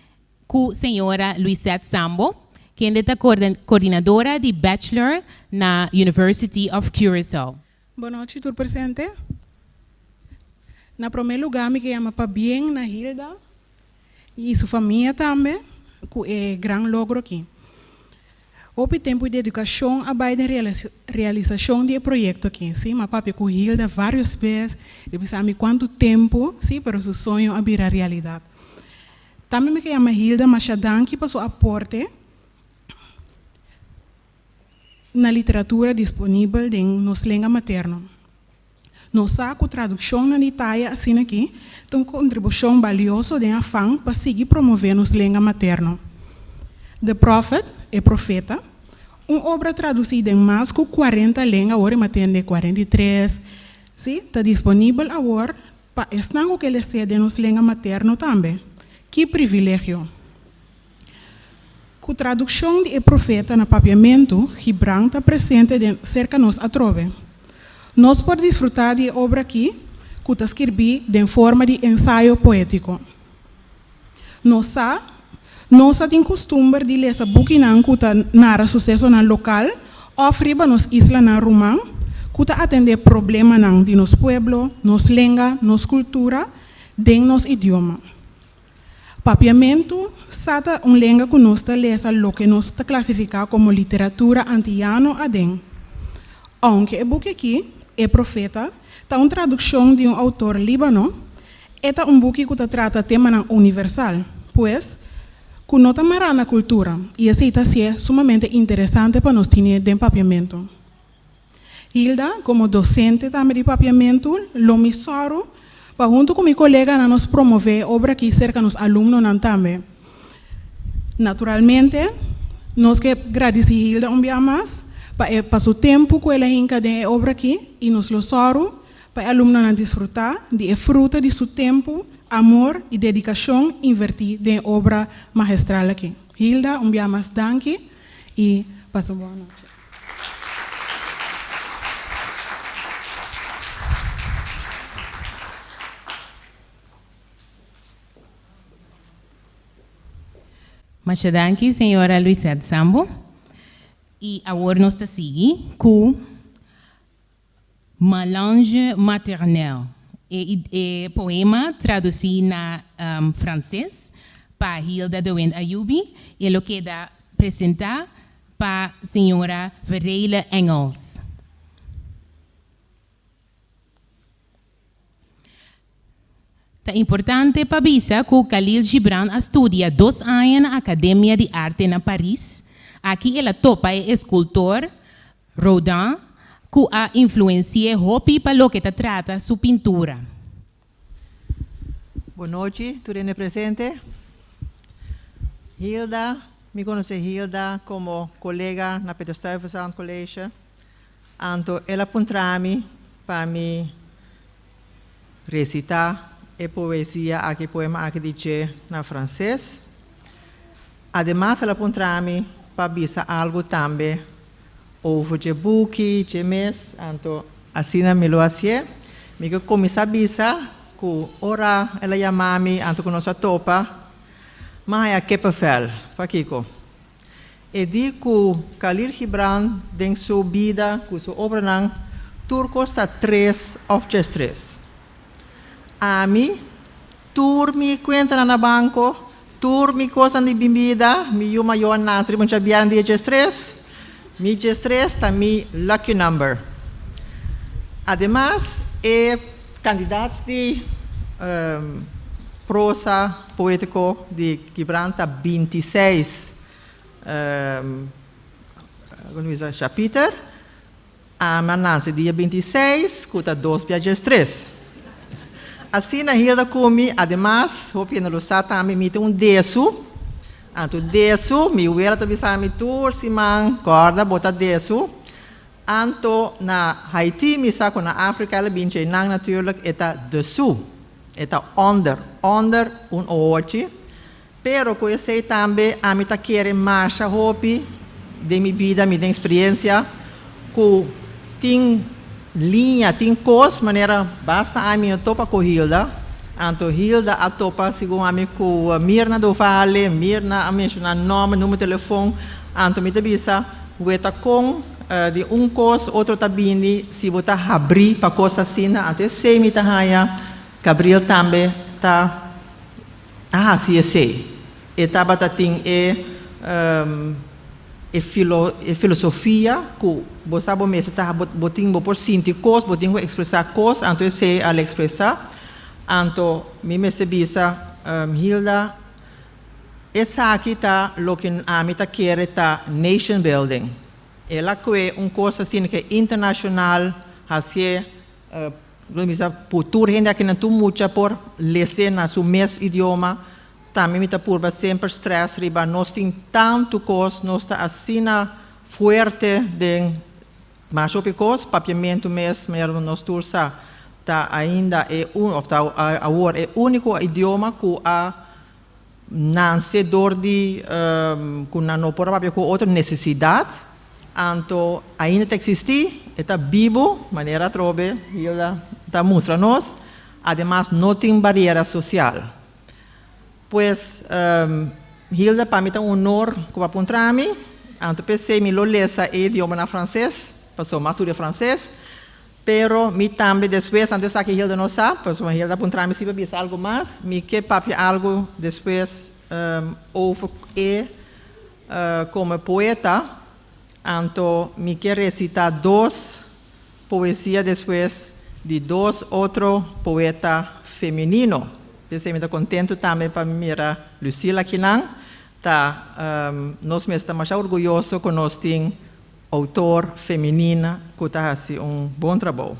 D: com a senhora Luisette Sambo, que é a coordenadora de Bachelor na University of Curaçao.
N: Boa noite, tudo presente. Na primeiro lugar, me chamo para bem na Hilda e sua família também, que é grande logro aqui. Houve tempo de educação a da realização do projeto aqui, sim, mas papai com Hilda várias vezes, ele sabe quanto tempo, sim, para o sonho a virar realidade. Também me chamo Hilda Machadanki para seu aporte na literatura disponível em nossa língua materna. Nossa tradução na Itália, assim aqui, tem uma contribuição valiosa de afã para seguir promovendo nossa língua materna. The Prophet, é profeta, uma obra traduzida em mais de 40 línguas, agora matende 43, está disponível agora para estar com aquele ser de nossa língua materna também. Que privilégio! Com a tradução de profeta no papiamento, Gibran está presente cerca de nós a trove. Nós podemos desfrutar de obra aqui, que está escrita em forma de ensaio poético. Nós temos costume de ler essa book que narra sucesso no local, oferece para nos isla na Romã, que está atender problemas de nosso pueblo, nossa língua, nossa cultura, de nosso idioma. Papiamento sata uma língua que nós lemos lo que nós classificamos como literatura antiano adem. Aunque o book aqui é profeta, está uma tradução de autor líbano, é um book que trata tema universal, pois que não está na cultura, e assim está sumamente interessante para nós ter de papiamento. Hilda, como docente também de papiamento, lo misoro, para junto com meu colega nos promover obra aqui cerca dos alunos também. Naturalmente, nós que agradecer Hilda dia mais para o tempo que ela encadena obra aqui e nos lo soro para alunos desfrutar de fruta de seu tempo, amor e dedicação invertida em obra magistral aqui. Hilda, dia mais danke e passe boa noite.
D: Machadanki, senhora Luisette Sambo. E agora nós está seguindo com Mélange maternel. É poema traduzido na francês para Hilda de Bent Ayubi e ele queda apresentar para a senhora Verele Engels. É importante para avisar que o Khalil Gibran estudia 2 anos na Academia de Arte na Paris. Aqui ele topa o escultor Rodin, que a influencia Hopi para o que trata sua pintura.
O: Boa noite, tudo presente. Hilda, me conhece Hilda como colega na Peter Stuyvesant College. Então, ela apontou-me para me recitar a poesia, aqui poema aqui de na francês. Ademais, ela apontou-me para avisar algo também over de book, de mês, então assim me lo hacía. Me que começa a avisar que ora ela chama-me, então que nós topa, mas é que papel, para Kiko. E digo que Khalil Gibran tem sua vida, com sua obra não, turco está 3 of just 3. A mim, turmi conta na banco, turmi coisa de bebida, mi uma eu nasri muito bem dia just 3. Mi just 3 também lucky number. Además, é candidato de prosa poético de Gibran 26 capítulos. A manança dia 26, custa 2 just 3. assim na Hilda comi, además, hope no lugar também me tem desu. Anto desu, mi wera tabi sa mi tour si man corda bota desu. Anto na Haiti misa ko na Afrika ela binche nang natuurlijk eta dessous. Eta onder un oortje. Pero ko eu sei também a mi ta querer marcha hopi de mi vida, mi de experiência ku ting linha, ting kos maneira basta a mi topa ko Hilda. Anto Hilda a topa sigo a mi ku Mirna do Vale, Mirna a mencionar nome, número de telefone. Anto mi ta bisa weta com de kos, outro tabini, se botar abrir para coisa assim, até sei me tá raia, Gabriel também tá, sim eu sei, e tá batating filosofia, que você sabe mesmo tá botinho por sentir cos, botinho expressar cos, então eu sei a expressar, então me se bisa Hilda, essa aqui tá lo que a mim tá querer tá nation building. Ela que é coisa assim que é internacional, assim, por gente aqui não tem muito por ler na seu mesmo idioma, também me tá por sempre stress, riba, nós tem tanto coisa, nós tá assim forte de mais ou menos papiamento mesmo, nós tursa tá ainda é agora é o único idioma que a nascedor de que não por papel com outra necessidade. Anto ainda existe, está vivo, maneira trobe, Hilda está mostra-nos, además não tem barreira social. Pues, Hilda, para mim é honor que vai apontar-me, anto pensei me lo lesa idioma na francês, passou mais sobre francês, pero me também depois, anto eu sei que Hilda não sabe, pues Hilda apontar-me se vai pensar algo mais, me que papi algo depois, over como poeta. Anto me quer recitar 2 poesias depois de 2 outros poetas femininos. Pensei me está contento também para mira Lucila Quinan. Nós me estamos orgulhosos que nós temos autor feminina que está fazendo bom trabalho.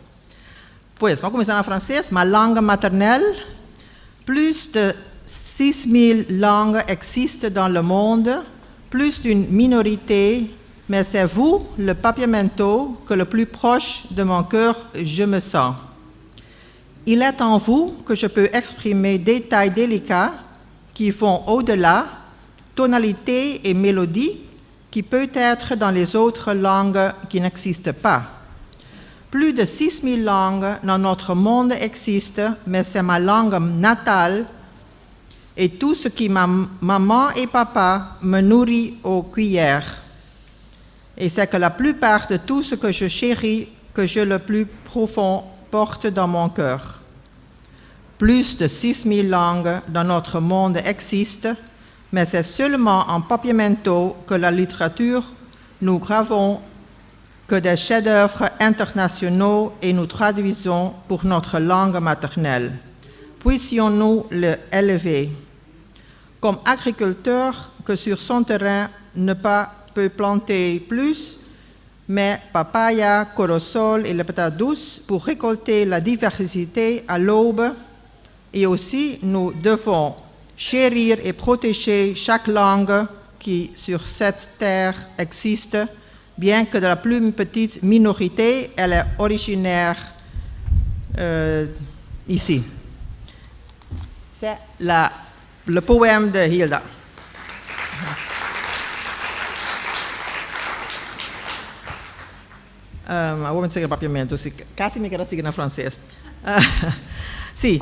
O: Pois, vamos começar na francês. Ma langue maternelle, plus de 6 000 langues existent dans le monde, plus d'une minorité. Mais c'est vous, le papiamento, que le plus proche de mon cœur je me sens. Il est en vous que je peux exprimer des détails délicats qui vont au-delà, tonalité et mélodie qui peut être dans les autres langues qui n'existent pas. Plus de 6 000 langues dans notre monde existent, mais c'est ma langue natale et tout ce qui ma maman et papa me nourrit aux cuillères. Et c'est que la plupart de tout ce que je chéris, que je le plus profond porte dans mon cœur. Plus de 6 000 langues dans notre monde existent, mais c'est seulement en papiamento que la littérature, nous gravons que des chefs-d'œuvre internationaux et nous traduisons pour notre langue maternelle. Puissions-nous le élever. Comme agriculteur que sur son terrain ne peut planter plus, mais papaya, corosol et les patates douces pour récolter la diversité à l'aube. Et aussi, nous devons chérir et protéger chaque langue qui sur cette terre existe, bien que de la plus petite minorité, elle est originaire ici. C'est le poème de Hilda. Vou dizer papiamento, quase me quero seguir na francês. Sim,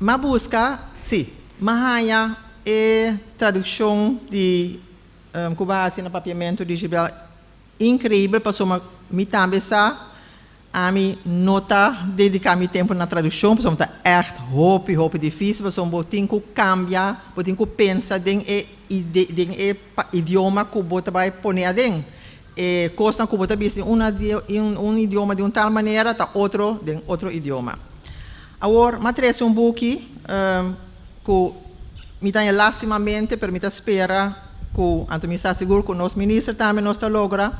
O: ma busca, sim, mahaya e tradução de cubasi na papiamento de Gibel incrível, passou me também a me nota dedicar meu tempo na tradução, passou tá echt hoop difícil, passou botin que cambia, botin que pensa den idioma que bota vai poner dentro. E costa que bota bis um idioma de uma tal maneira, tá outro de outro idioma. Agora, matrese book que me dá lastimamente per me espera que anto me está seguro que nos ministro também nos logra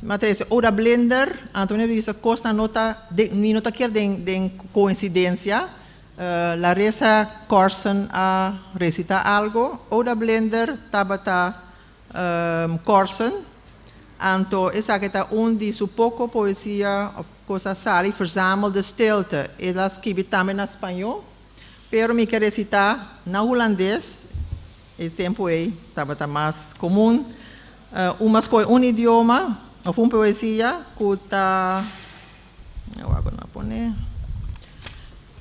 O: Matrice, Oda Blinder, Antonio dice cosa nota, ni nota que de coincidencia, la Reza Corson a recita algo, Oda Blinder, Tabata Corson, Anto is aqueta di su poco poesia cosa sali verzamelde stilte. Ela escreve também na espanhol, pero me quer recitar na holandês. Esse tempo aí estava mais comum. Idioma, ou uma poesia que está... Eu agora não poner.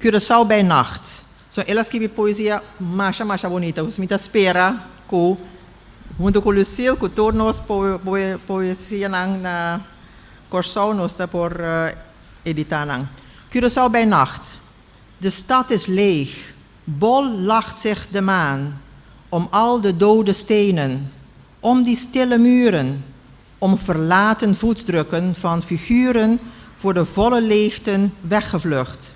O: Curaçao bij nacht. So, ela escreve poesia mais bonita. Os me espera que junto com o Lucille, que tornos poesia na Curaçao nos está por editar. Curaçao bij nacht. De stad is leeg. Bol lacht zich de maan. Om al de dode stenen. Om die stille muren. Om verlaten voetdrukken van figuren voor de volle leegten weggevlucht.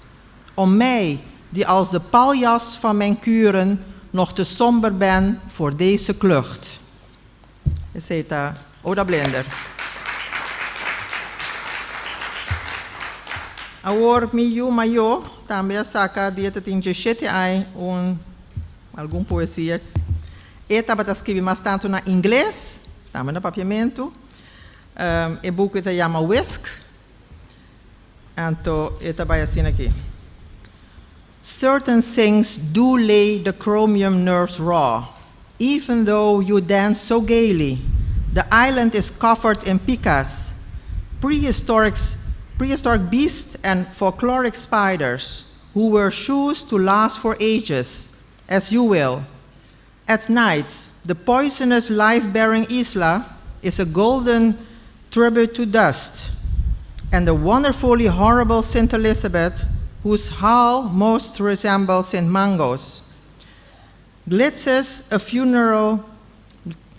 O: Om mij, die als de paljas van mijn kuren nog te somber ben voor deze klucht. Zeta Oda Blinder. Agora, eu também saca dia de 17 anos alguma poesia. Eu estava escrevendo bastante na inglês, também no papiamento. O book se chama Whisk. Então, eu estava assim aqui. Certain things do lay the chromium nerves raw, even though you dance so gaily. The island is covered in picas, prehistoric beasts and folkloric spiders, who wear shoes to last for ages, as you will. At night, the poisonous life-bearing Isla is a golden tribute to dust, and the wonderfully horrible St. Elizabeth, whose howl most resembles St. Mango's, glitzes a funeral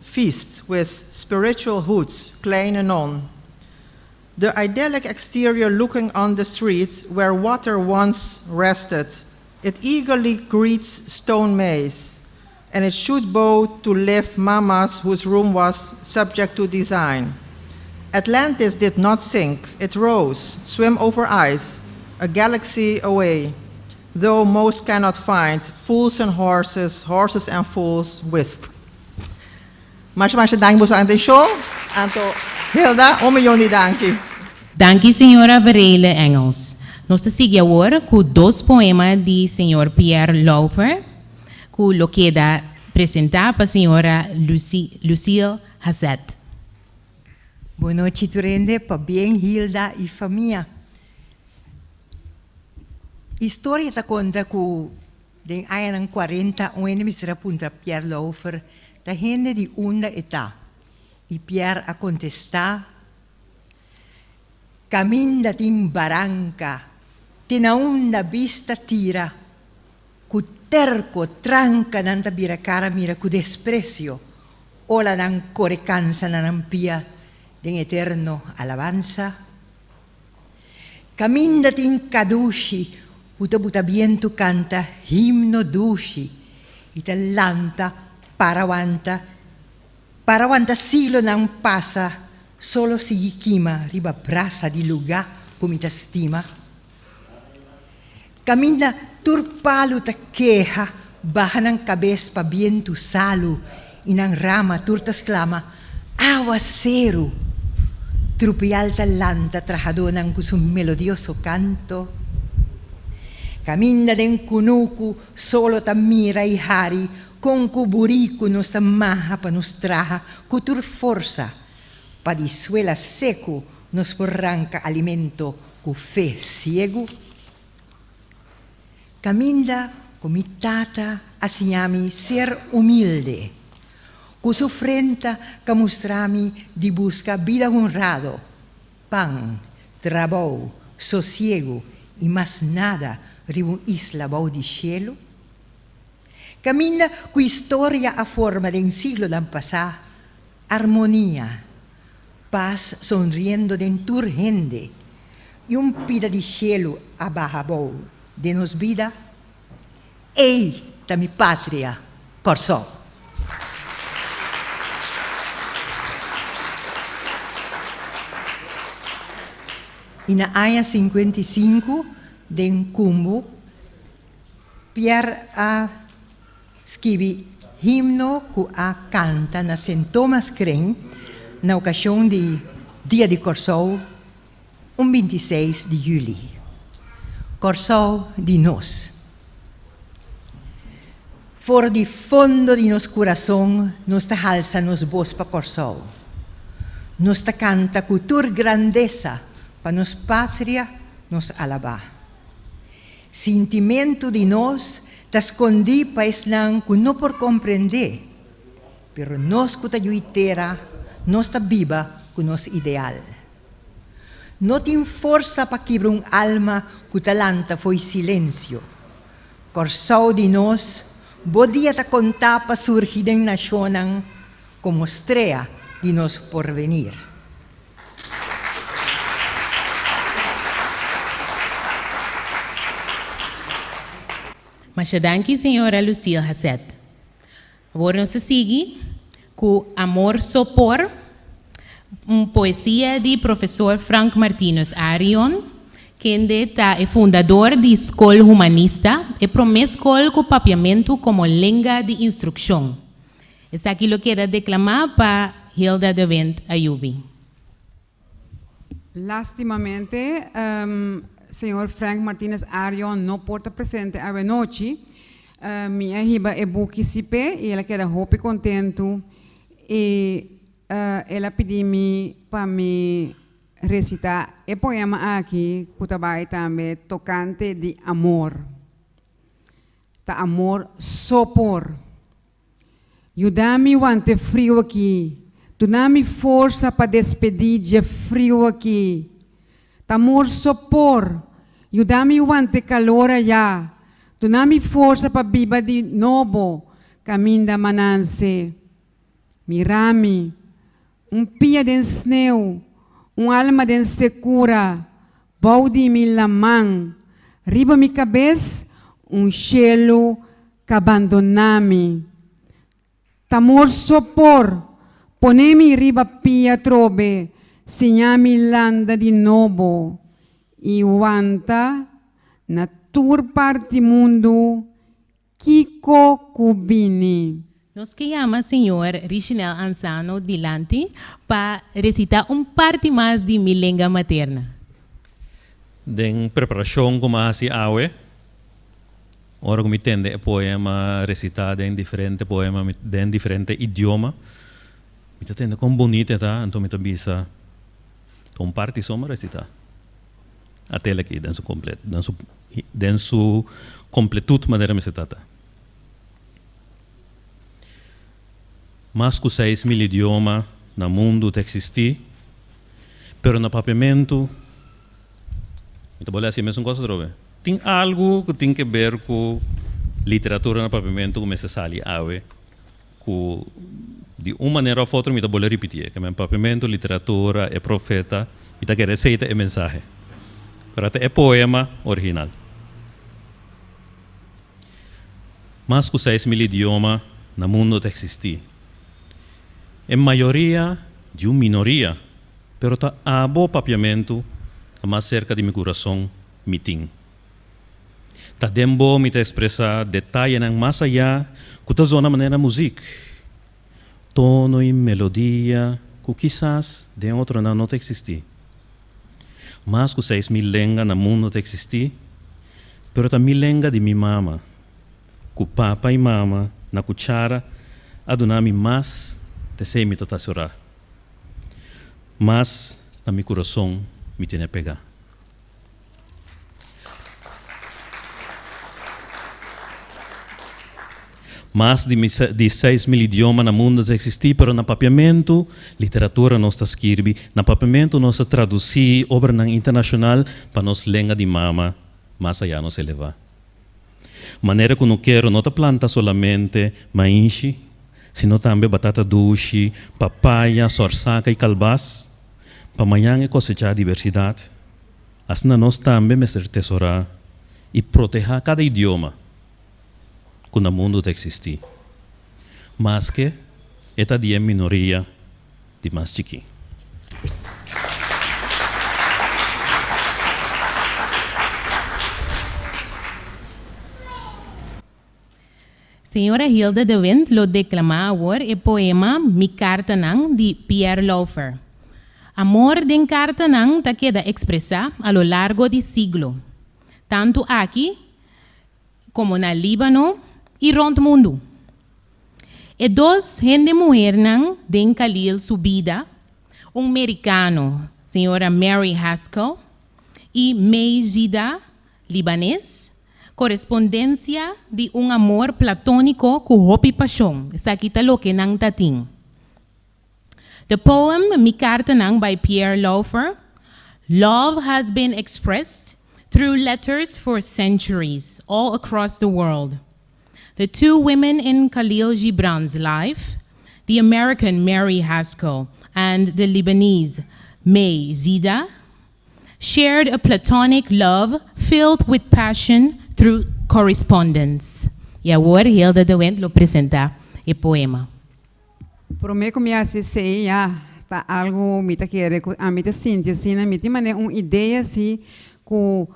O: feast with spiritual hoods, klein and on. The idyllic exterior looking on the streets where water once rested, it eagerly greets Stone Maze, and it should bow to live Mama's whose room was subject to design. Atlantis did not sink, it rose, swim over ice, a galaxy away, though most cannot find fools and horses, horses and fools whist. Mais dank voor uw atenção. Anto Hilda, miljoen de dank.
D: Dankie, senhora Varela Engels. Nós seguimos agora com 2 poemas de senhor Pierre Laufer, que lo queda apresentar para a senhora Lucille Hazet.
P: Boa noite, Turende, para bem Hilda e família. História da conta que den anos 40 um emissário punta Pierre Laufer da gente de onda età e Pierre a contestar caminda tin barranca tina onda vista tira cu terco tranca nanta biracara mira cu desprecio ola nan core cansa nanampia den eterno alabanza caminda tin caduci uta buta viento canta himno duci itallanta parawanta siglo nan passa solo si chima riba brasa di lugar come ta stima cammina turpalu ta queja baja nan cabeça pa viento salu inan rama turta exclama aguacero trupi alta lanta trajadonan con su melodioso canto cammina den kunuku solo ta mira i hari con cuburico nos maha pa nos traja cutur forza pa di suela seco nos porranca alimento cu fe ciego caminda comitata asiami ser humilde cu su frente camustrami di busca vida honrado pan trabajo sosiego y más nada ribu isla bau di cielo cammina cu historia a forma de un siglo dan pasá, armonía, paz sonriendo de tur gente y un pida de cielo a bajabou de nos vida, ei da mi patria, Corsó. na área 55 de Cumbu, Pierre a escrevi himno que a canta na St. Thomas Crane na ocasião de Dia de Corsou, 26 de julho. Corsou de nós. For de fundo de nos coração, nos alça nos voz para Corsou. Nos canta cultura grandeza para nos pátria nos alabar. Sentimento de nós ta escondi para eslang que não por compreender, pero nos que ta yuitera, nos ta viva com nos ideal. Não tem força para quebrar alma que talanta foi silêncio. Corsou de nós, podia ta contar para surgir da nação como estrela de nos porvenir.
D: Mas danke, senhora Lucille Hasset. Agora nós seguimos com Amor Sopor, uma poesia de professor Frank Martínez Arion, que é fundador da Escola Humanista e promete escola com papiamento como língua de instrução. Essa aqui eu quero declamar para Hilda de Wendt Ayubi.
I: Lastimamente, senhor Frank Martínez Arion não porta presente a noite. Minha riba é buquisipe e ela queda hope contento e ela pediu-me para me recitar o poema aqui que trabalha também tocante de amor. Tá amor sopor. Ajuda-me o ante frio aqui. Tu dá-me força para despedir de frio aqui. Tá amor sopor. Ajuda-me o ante calor allá. Tu dá-me força para viver de novo. Caminho da mananse. Mirami. Pia de sneu. Alma de secura. Baudi mi lamang. Riba mi cabeça. Cielo que abandonami. Tamor sopor. Ponemi riba pia trobe. Signami landa di novo. E wanta na tur parte mundo Kiko Cubini.
D: Nós chamamos senhor Richinel Ansano Dilante para recitar parte mais de minha língua materna.
G: Den preparação como assim awe, ora como entende o poema recitado em diferente poema, em diferente idioma, me entende como bonito tá, então me tabisa, então parte só me recitar, até aqui den su completude maneira me citata. Mais que 6.000 idiomas no mundo te existir, pero no papiamento, então vou assim mesmo coisa droga. Tem algo que tem que ver com literatura no papiamento como se sali ave, que de uma maneira ou outra me vou repetir, que o papiamento, literatura é profeta, e tá que receita é mensagem. Para é poema original. Mais que 6.000 idiomas no mundo te existir. Em maioria de uma minoria, pero tá abo papiamento mais cerca de meu coração mitim. Tá dembo me te expressar detalhe nang mais allá que tá zona maneira música, tono e melodia que quizás de outro não te existir. Mais que 6.000 línguas no mundo te existir, pero tá mil línguas de minha mama, que papa e mama na cuchara adunami mais te sei me tota chorar. Mas na meu coração me tem a pegar. Mais de 6.000 idiomas no mundo existem, pero no papiamento, literatura nós escreve, no papiamento nós traduzir obra internacional para nós língua de mama, mais allá nos elevar. Maneira que não quero não planta solamente mainchi, sino também batata doce, papaya, sorsaca e calbás, para amanhã é cosechar diversidade. Assim nós também me ser tesourar e proteger cada idioma que no mundo existe. Mas que esta é a minoria de mais chiquinho.
D: Senhora Hilda de Wind lo declama agora o poema Mi Carta Nang de Pierre Laufer. Amor de carta nang ta queda expresa a lo largo de siglo, tanto aqui como na Líbano e rond mundo. E dos gente mulher nang den Khalil subida, americano, senhora Mary Haskell, e May Zida, libanês, correspondência de amor platônico com hopi paixão. Essa aqui tá lo que nang tating. The poem Mi Carta Nang by Pierre Laufer. Love has been expressed through letters for centuries all across the world. The two women in Khalil Gibran's life, the American Mary Haskell and the Lebanese May Zida, shared a platonic love filled with passion through correspondence. E agora Hilda de Wind lo presenta o poema.
I: Prometo me assistir tá algo me tá querer a me tá sentir assim na me tem uma ideia assim com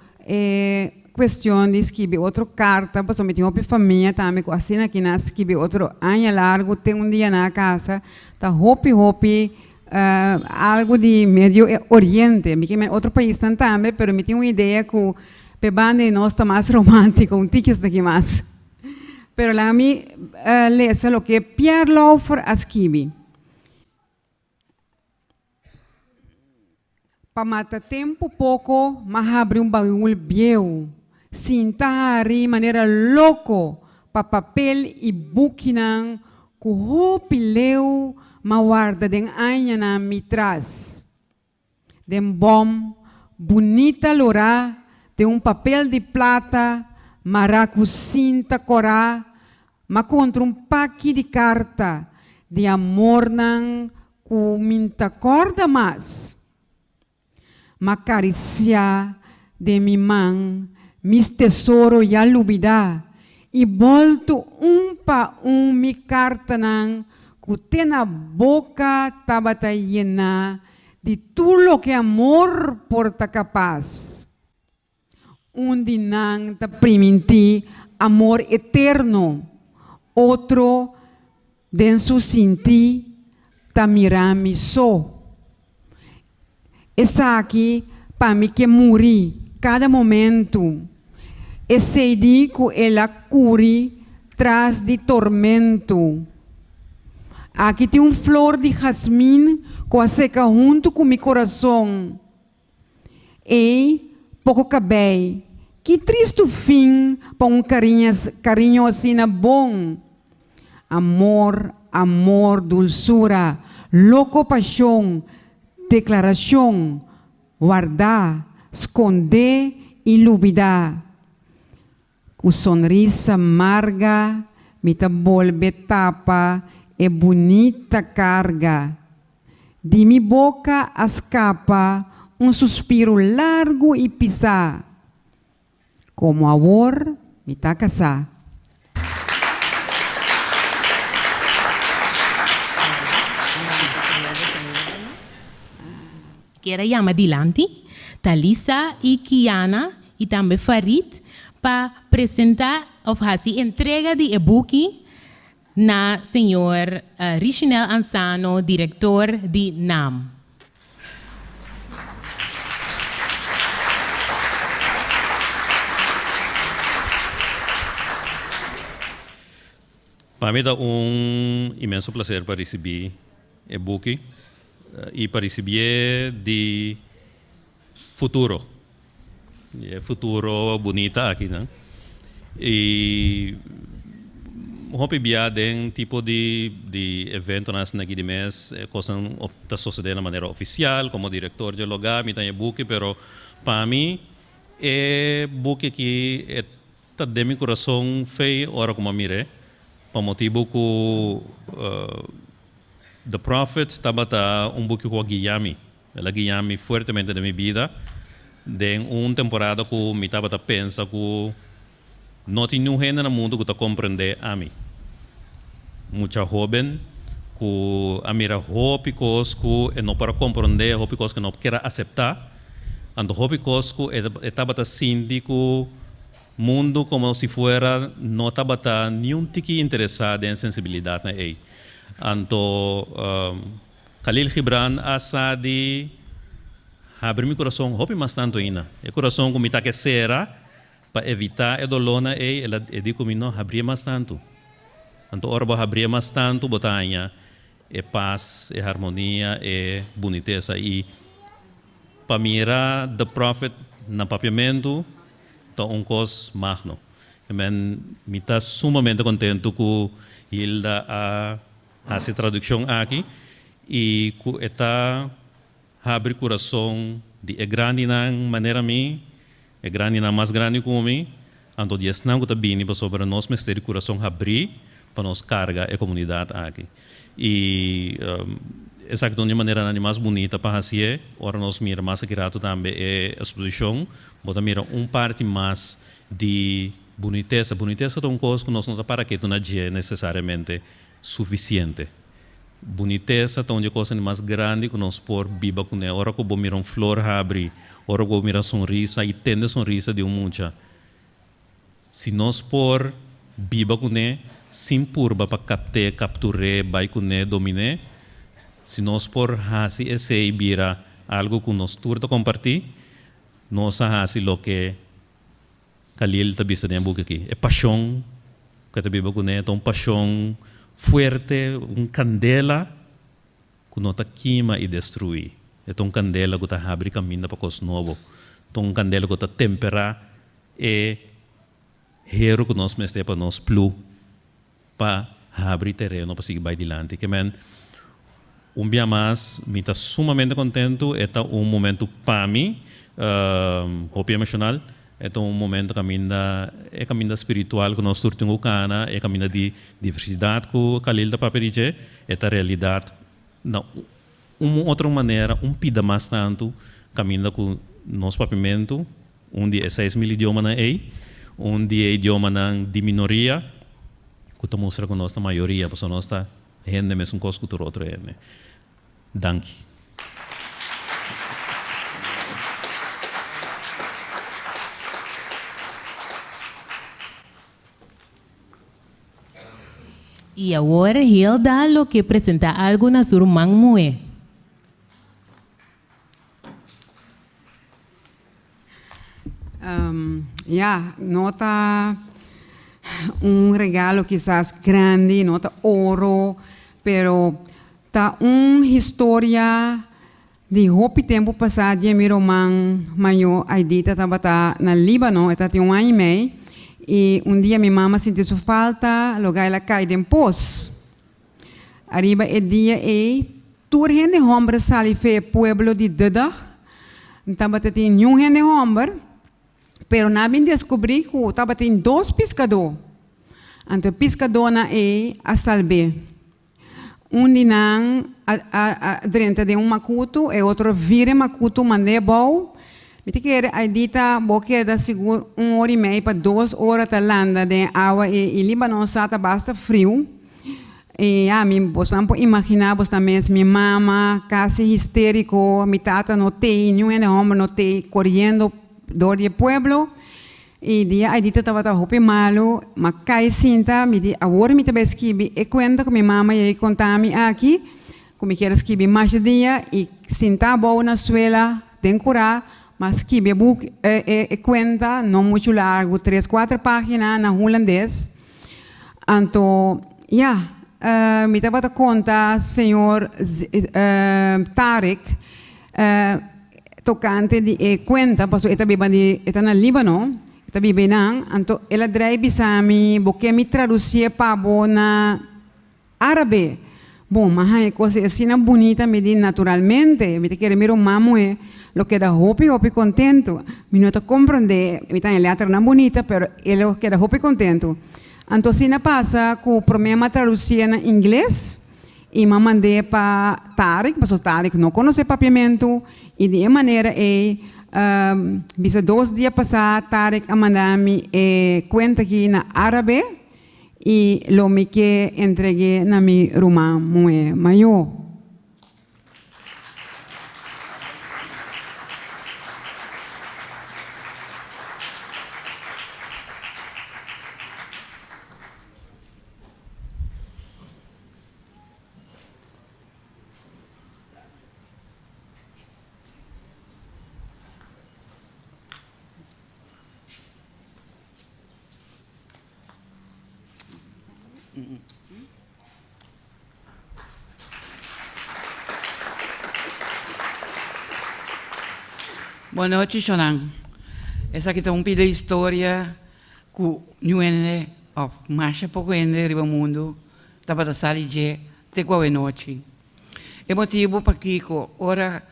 I: questão de escrever outra carta, pois me tem uma família também com assim aqui na escrever outro ano largo tem dia na casa tá hopi algo de Medio Oriente, me tem outro país também, pero me tem uma ideia com pebane nós tá mais romântico, tiques daqui mais. Pero la mi lesa lo que Pierre Laufer escreve. Pa mata tempo pouco, mas abre baúl bieu. Sinta de maneira louco, pa papel e buquinan, com roupa leu, ma guarda den anha na mitras. Den bom, bonita lorá, de papel de plata, maracu cinta corá, ma contra paque de carta de amor nang ku minta corda mas. Ma caricia de mi man, mis tesoro ya lubida, e volto pa mi carta nang ku tena boca tabata llena de tudo lo que amor porta capaz. Dinang ta priminti amor eterno, outro denso sinti ta mirami so. Essa aqui para mim que muri cada momento. Esse dico ela curi tras de tormento. Aqui tem flor de jasmim com a seca junto com meu coração. E pouco cabei. Que triste fim para carinho assim bom. Amor, dulçura, louco paixão, declaração, guardar, esconder e lubidar. Com sonrisa amarga, me volve tapa e bonita carga. De minha boca escapa suspiro largo e pisar. Como amor, me tá casar.
D: Quero chamar adiante Thalissa e Kiana e também Farid para apresentar ou fazer entrega de e-book na senhor Richinel Ansano, diretor de NAM.
G: Para mim é imenso prazer para receber o e-book e para receber de futuro. Futuro bonita aqui, né? E hope bia den tipo de evento nas aqui de mês, coisa está sucedendo de maneira oficial, como diretor de lugar, me tem e-book, pero para mim é book que está de meu coração feio, ora como mire. Por motivo que The Prophet estava book com a Guilherme. Ela Guilherme fortemente na minha vida. De uma temporada que me estava pensando que não tinha ninguém no mundo que compreender a mim. Muita jovem que a mira hópicos que não para compreender, hópicos que não quer aceitar. Ando hópicos que estava sentindo que mundo como si fuera no estaba ni un tiki interesado en sensibilidad na ei. Anto Khalil Gibran asadi abre mi coração hopi mais tanto ina. E coração como ita que será para evitar a dolor na ei, ela digo que não abrir mais tanto. Anto orba abrir mais tanto botanya e paz, e harmonia, e boniteza e para mirar the prophet na papiamento tá cos magno. Me está sumamente contente com Hilda a essa tradução aqui e que está abre coração de grande na maneira mim, grande na mais grande como mim, então dia não está bem para sobre nós mestre coração abrir para nos carga a comunidade aqui e essa é a maneira mais bonita para fazer. Ora nós mira mais aqui rato também a exposição, bota mira parte mais de boniteza. Boniteza é uma coisa que nós não para que não é necessariamente suficiente. Boniteza é uma coisa mais grande que nós por viva com ela. Ora que vou mirar flor abre, ora que vou mirar sonrisa e tende sonrisa de mucha. Se nós por viva com ela, sem purba para capturar, vai com ela, dominar. Se nós por hasi esse vira algo que nós turta compartir, nós hasi lo que Khalil está vista dentro boca aqui. É paixão que está viva com ele, paixão forte, candela que não está queima e destruir. É candela que está abre caminho para coisa novo. Candela que está temperar e hero que nós mestre para nós plu para abrir terreno para seguir adiante. Que men dia mais, me está sumamente contento. É momento para mim, hopi emocional. É momento caminho espiritual que nós turtamos cana, é caminho de diversidade que o Khalil da paperiche, é a realidade. Não, outra maneira, pida mais tanto, caminho com nosso papimento, onde é 6 mil idiomas na ei, onde é idioma de minoria, que mostra que nós a maioria, porque nós está gente mesmo com cultura outro gente. Danke.
D: E agora Hilda lo que apresenta algo na sua mãe.
I: Nota regalo quizás grande, nota oro, pero ta história de hopi tempo passado, e meu irmão maior, a Edita, estava na Líbano, ela tinha 1 ano e meio, e dia minha mama sentiu sua falta, logo ela cai em pós. Arriba o dia e toda gente hombre sali fe pueblo de Deda, então tinha nenhum gente hombre, pero na bem descobri que estava tem 2 pescadores. Então pescador na a salve. Dinang dentro de macuto e outro vira macuto mande bom. Me te quer a dita boque da seguro 1 hora e meia para 2 horas da landa de água e Líbano está bastante frio. E você não pode imaginar, você também minha mama quase histérico, minha tata não tem, nenhum homem não tem, correndo do pueblo. E dia a dita estava roupa malo, mas cai cinta, me di agora me também escrevi e conta com minha mama e contar-me aqui, como quero escrever mais dia e cinta boa na suela, tem curar, mas escrevi book e conta não muito largo, 3, 4 páginas na holandês. Então, me estava a contar senhor Tarek tocante de conta, porque ele está na Líbano. Tapi benang, anto ela drive sami, porque me traduzia para na árabe. Bom, mas é coisa assim bonita, me diz naturalmente. Me quer miro mamo é lo que da hopi contento. Me não está compreender, me tá em letra não bonita, pero ele queda hopi contento. Então se na passa que o problema traduzia na inglês e me mandei para Tarek, porque o Tarek não conhece papiamento e de maneira bisa 2 dias passados, Tarek a mandar-me conta aqui na árabe e lo me que entreguei na minha irmã maior.
Q: Boa noite, Shonan. Essa aqui é um pida história que não é mais pouco ainda riba mundo estava da sala de te qual é noite. É motivo para que ora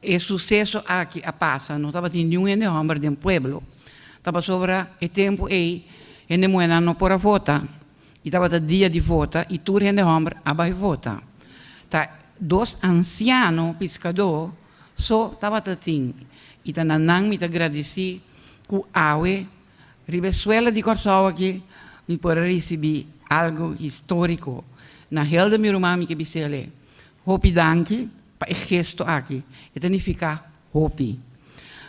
Q: é sucesso aqui a passa, não estava tendo nenhum homem do pueblo. Estava sobre o tempo aí, e não era não para votar. E estava o dia de votar e tudo o homem vai votar. Tá, dois ancianos pescadores só estava tendo. E tá nanang me agradeci que awe ribesuela de Corsol aqui me pode receber algo histórico na helda meu irmão que bisele hopi danki para gesto aqui e significa hopi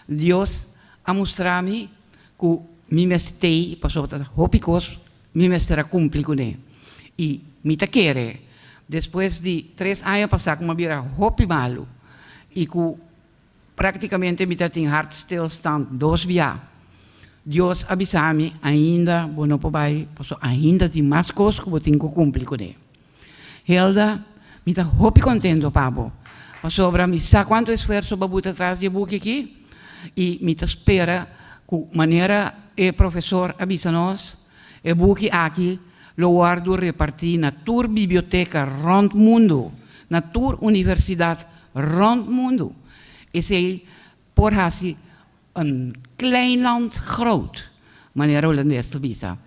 Q: Deus a mostrar-me que me mestei para sobre hopi cos me mestra cumprir com ele e me ta querer depois de 3 anos passar como vira hopi malo e que praticamente me tem hartstilstand 2 dias. Deus avisa-me ainda, bueno, papai, ainda tem mais coisas que eu tenho que cumprir com ele. Helda, me está muito contente, Pablo. Sobre me sabe quanto esforço para botar atrás de book aqui e me espera que maneira o professor avisa-nos, o book aqui, lo guardo repartir na tour biblioteca rond mundo, na tour universidade rond mundo. Is hij voor haar een klein land groot, meneer Rolandés te visa.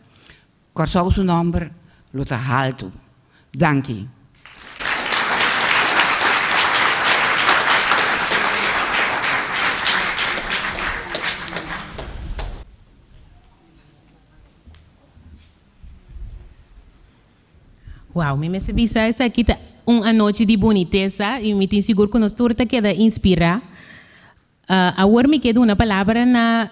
Q: Corso zijn nummer, lo te halto. Dank je.
D: Wow, me visa essa aqui tá noite de boniteza e me tenho seguro que nós todos queda inspirar. Agora me queda uma palavra na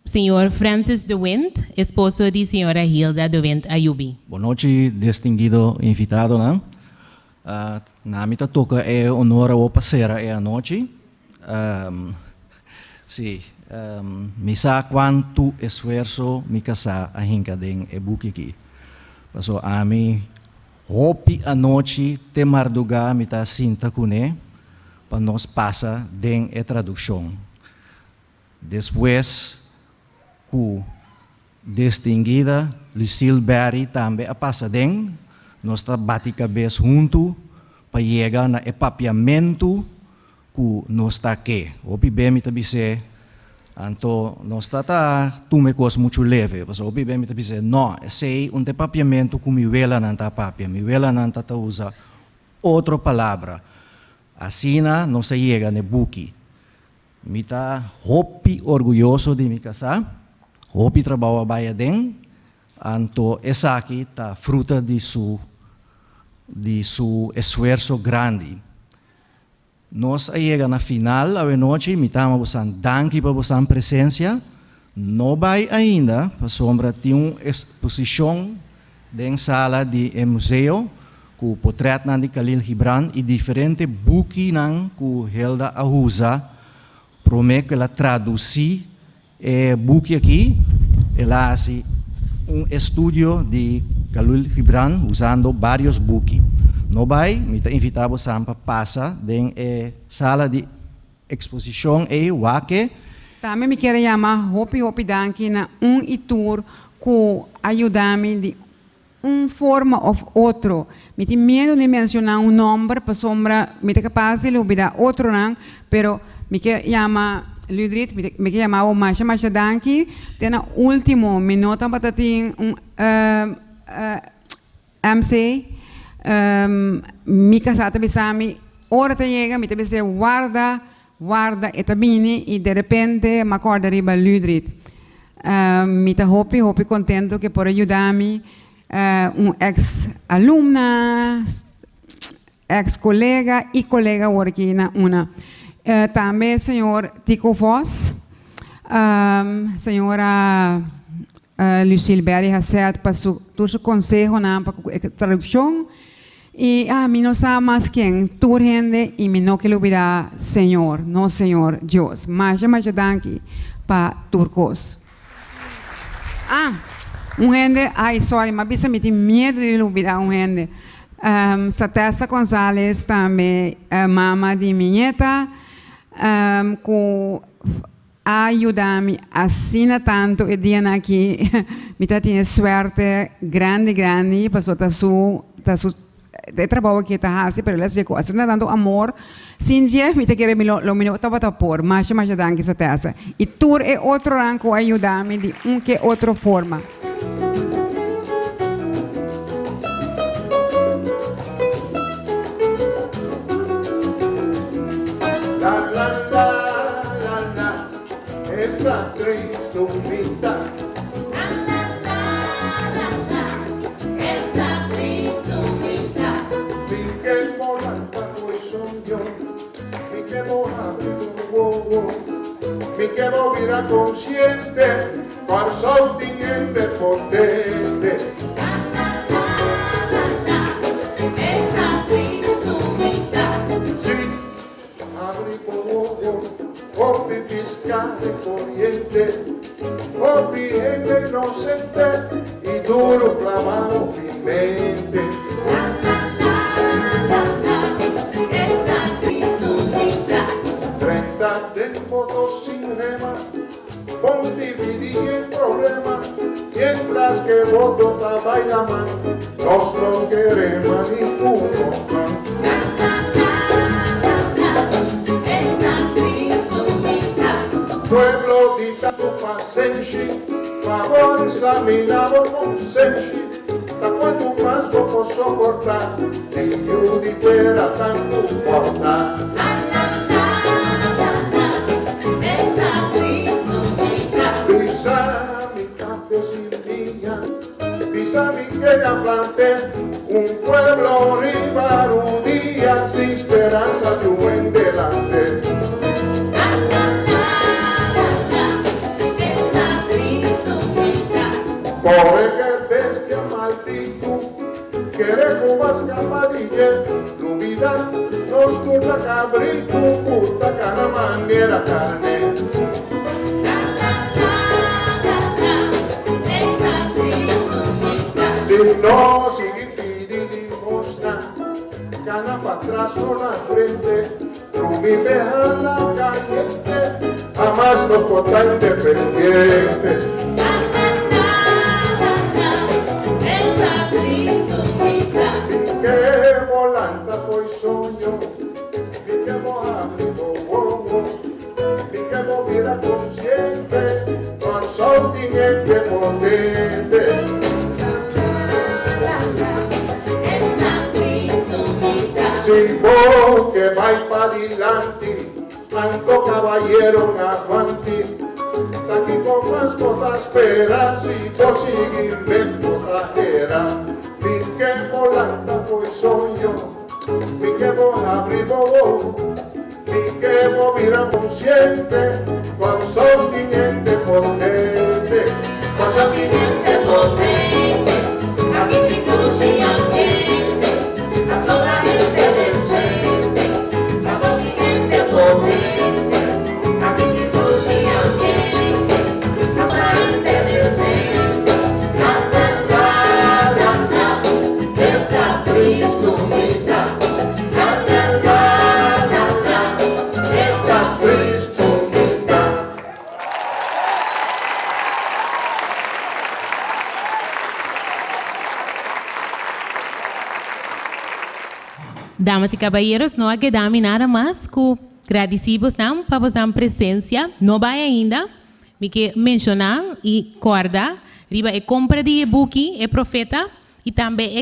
D: senhor Francis de Wind, esposo de senhora Hilda de Wind Ayubi.
R: Boa noite, distinguido invitado, né? Na minha toca é honor ao parceira é a noite. Sim, me sabe quanto esforço me casar a hinca den e buque aqui. Passo a mim hopi a noite te marduga me tá sinta com ele para nós passa den e tradução. Depois ku distinguida Lucille Berry também a passa den nós tá bate cabeça junto para chegar na epapiamento que nós tá aqui. Hopi bem me tá bise então nós tá tume coisa muito leve, mas hopi bem me tá bise não, sei um epapiamento que me vela não tá papia, me vela não tá usa outra palavra. Assim não se chega no buque. Me tá hopi orgulhoso de me casar, hopi trabalho baia den, então essa aqui tá fruta de su esforço grande. Nós chega na final a noite, me tá buscando danke para buscar presença, não vai ainda, para sombra tem uma exposição dentro sala de museu, com o portreto de Khalil Gibran e diferentes buques que Hilda usa, prometo que ela traduzir o buque aqui, ela faz estudo de Khalil Gibran usando vários buques. Não vai, me invitamos a passar dentro sala de exposição e wake.
I: Também me quero chamar Hopi Danki na tour que ajuda-me de forma ou outro. Me tem medo de mencionar nome para sombra, me tem capaz de olvidar outro nome, pero me quero chamar Ludrit, me quero chamar o Masha Danki, tem na último minuto para ter MC, mi casata bisami, ora te llega, mi te bise guarda, etabini, e de repente me acorda riba Ludrit. Mi te hopi contento que por ayudarme, ex-alumna, ex-colega e colega aqui na una. Também senhor Tico Voss, senhora Lucille Berry Hasset para seu conselho para a tradução. E mim não sabe mais quem, tu gente, e me não quero olvidar Senhor, não Senhor Deus. Mas danke para turcos. gente, ai, sorry, mas bisa me tem medo de olvidar gente. Satessa Gonzalez também, mama de minha neta, que ajuda-me assim tanto e dia aqui, me tem sorte grande, passou tá su de trabalho que está fazendo, pero elas chegou assim dando amor, sem dia me te querer lo melhor estava por, mas danke Satessa. E tur é outro ranco ajuda-me de que outra forma.
B: Esta triste humildad.
C: Esta triste humildad.
B: Mi que molanta foi sonho, mi que vou abrir o mi que vou virar consciente, para sol tiniente potente.
C: Esta triste humildad.
B: Sí, abri o fiscale corriente, o gente inocente y duro clavado mi mente.
C: Esta triste humildad.
B: 30 de motos sin rema, con dividir el problema, mientras que voto baila más, nos no queremos ninguno más. Pueblo di tanto pasenci, favor examinado con senci, da quanto mais vou posso soportar, e eu de terra tanto porta.
C: Esta triste humildad.
B: Pisa mi campesina, pisa mi que ya planté, un pueblo rival un día sin esperanza de un buen delante. Corre que bestia maldito, quiere cubas capadille, tu vida nos turna cabrito, puta cana maniera carne. Si no sigue pidiendo limosna, cana para atrás o la frente, tu mi la caliente, jamás nos botan independientes. Que volanta foi sonho, mi que vou abrir mi que vou virar consciente, con sol tiniente potente.
C: Esta triste humildad.
B: Si vos que vai para adelante, tanto caballero avanti, daqui com más botas esperar, si vos sigue invento trajera. Mi que volanta foi sonho, mi que vou abrir mi que vou virar consciente, con sol tiniente potente.
C: Con sol tiniente potente, aquí te cruci ambiente, la sola gente decente. Con sol tiniente potente, aquí te cruci ambiente, la sola gente decente. Esta triste humildad.
B: Esta triste humildad.
D: Damas y caballeros, no quedamos nada más que agradecemos por vuestra presencia. No vai ainda, me que mencionar e guardar, riba é compra de e-book, é profeta, e também é